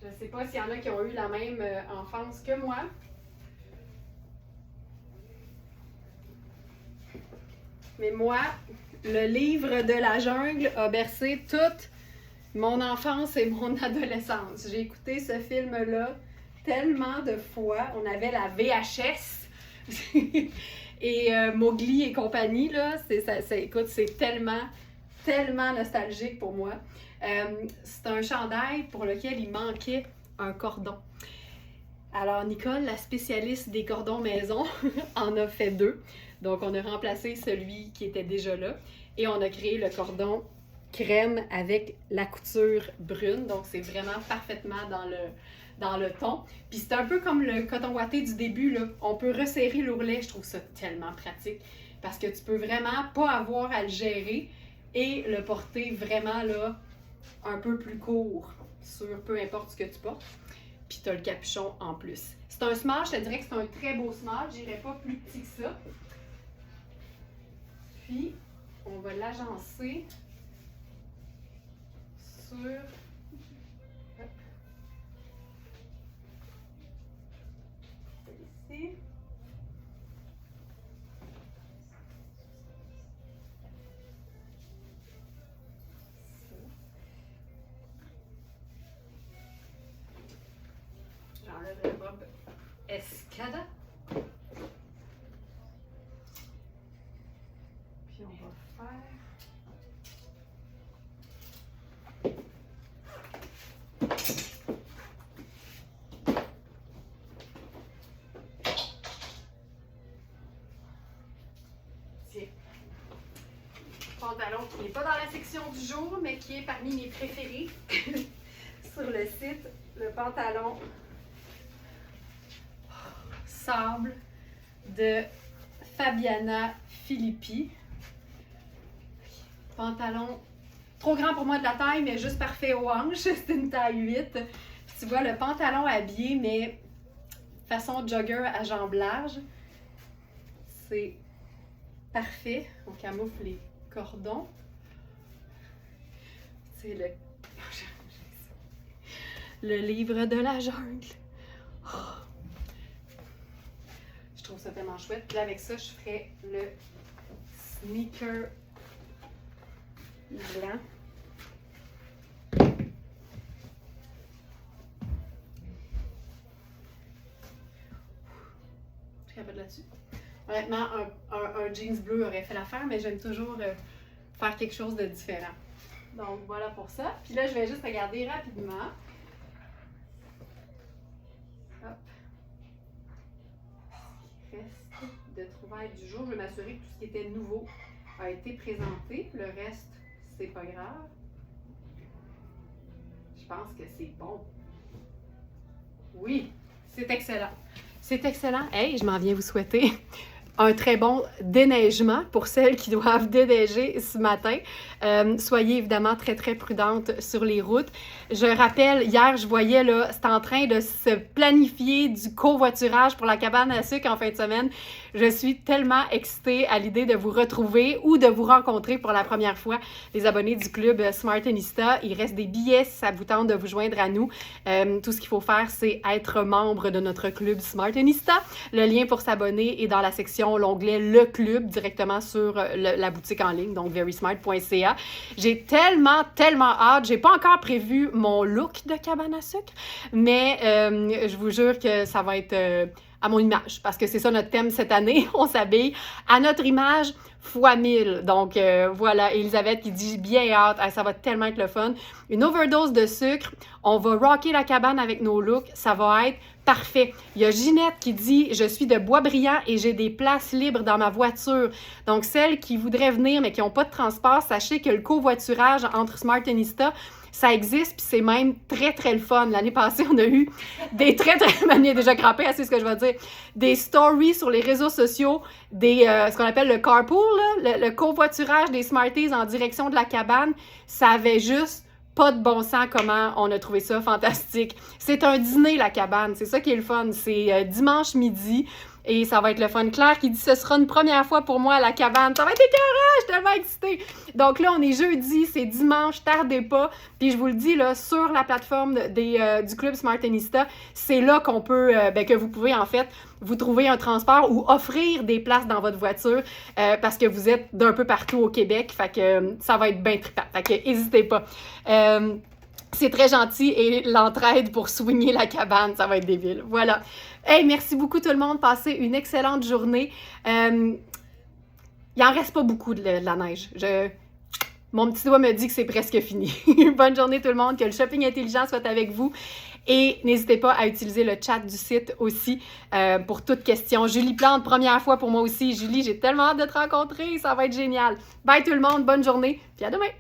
Je ne sais pas s'il y en a qui ont eu la même enfance que moi. Mais moi, le livre de la jungle a bercé toute mon enfance et mon adolescence. J'ai écouté ce film-là tellement de fois. On avait la VHS et Mowgli et compagnie, là, écoute, c'est tellement nostalgique pour moi. C'est un chandail pour lequel il manquait un cordon. Alors, Nicole, la spécialiste des cordons maison, en a fait 2. Donc, on a remplacé celui qui était déjà là et on a créé le cordon crème avec la couture brune. Donc, c'est vraiment parfaitement dans le ton. Puis, c'est un peu comme le coton ouaté du début, là. On peut resserrer l'ourlet. Je trouve ça tellement pratique parce que tu peux vraiment pas avoir à le gérer et le porter vraiment là un peu plus court sur peu importe ce que tu portes. Puis, tu as le capuchon en plus. C'est un small, je te dirais que c'est un très beau small. Je n'irais pas plus petit que ça. Puis, on va l'agencer sur... Ici. J'enlève la robe Cada. Puis on va faire... Pantalon qui n'est pas dans la section du jour, mais qui est parmi mes préférés sur le site. Le pantalon sable de Fabiana Filippi. Pantalon trop grand pour moi de la taille, mais juste parfait aux hanches. C'est une taille 8. Puis tu vois le pantalon habillé, mais façon jogger à jambes larges. C'est parfait. On camoufle les cordon. C'est le livre de la jungle. Oh. Je trouve ça tellement chouette. Puis là, avec ça, je ferais le sneaker blanc. Je capote là-dessus. Honnêtement, un jeans bleu aurait fait l'affaire, mais j'aime toujours faire quelque chose de différent. Donc, voilà pour ça. Puis là, je vais juste regarder rapidement. Hop. Il reste de trouvailles du jour. Je vais m'assurer que tout ce qui était nouveau a été présenté. Le reste, c'est pas grave. Je pense que c'est bon. Oui, c'est excellent. C'est excellent. Hey, je m'en viens vous souhaiter un très bon déneigement pour celles qui doivent déneiger ce matin. Soyez évidemment très, très prudentes sur les routes. Je rappelle, hier, je voyais, là, c'est en train de se planifier du covoiturage pour la cabane à sucre en fin de semaine. Je suis tellement excitée à l'idée de vous retrouver ou de vous rencontrer pour la première fois, les abonnés du club Smartenista. Il reste des billets si ça vous tente de vous joindre à nous. Tout ce qu'il faut faire, c'est être membre de notre club Smartenista. Le lien pour s'abonner est dans la section, l'onglet Le Club, directement sur la boutique en ligne, donc verysmart.ca. J'ai tellement hâte. J'ai pas encore prévu mon look de cabane à sucre, mais je vous jure que ça va être à mon image, parce que c'est ça notre thème cette année. On s'habille à notre image fois 1000. Donc voilà, Elisabeth qui dit bien hâte, ça va tellement être le fun. Une overdose de sucre, on va rocker la cabane avec nos looks, ça va être parfait. Il y a Ginette qui dit « Je suis de Boisbriand et j'ai des places libres dans ma voiture. » Donc, celles qui voudraient venir mais qui n'ont pas de transport, sachez que le covoiturage entre Smartenista, ça existe, puis c'est même très, très le fun. L'année passée, on a eu des très, très... Manie est déjà crampée, c'est ce que je vais dire. Des stories sur les réseaux sociaux, ce qu'on appelle le carpool, là, le covoiturage des Smarties en direction de la cabane. Ça avait juste pas de bon sens comment on a trouvé ça fantastique. C'est un dîner, la cabane. C'est ça qui est le fun. C'est dimanche midi. Et ça va être le fun. Claire qui dit « Ce sera une première fois pour moi à la cabane. » Ça va être écœurant! Je suis tellement excitée! Donc là, on est jeudi, c'est dimanche, tardez pas. Puis je vous le dis, là, sur la plateforme du Club Smartenista, c'est là qu'on peut, que vous pouvez en fait vous trouver un transport ou offrir des places dans votre voiture parce que vous êtes d'un peu partout au Québec. Fait que ça va être bien trippant. Fait que n'hésitez pas. C'est très gentil et l'entraide pour soigner la cabane, ça va être débile. Voilà. Hey, merci beaucoup tout le monde. Passez une excellente journée. Il en reste pas beaucoup de la neige. Mon petit doigt me dit que c'est presque fini. Bonne journée tout le monde. Que le shopping intelligent soit avec vous. Et n'hésitez pas à utiliser le chat du site aussi pour toute question. Julie Plante, première fois pour moi aussi. Julie, j'ai tellement hâte de te rencontrer. Ça va être génial. Bye tout le monde. Bonne journée. Puis à demain.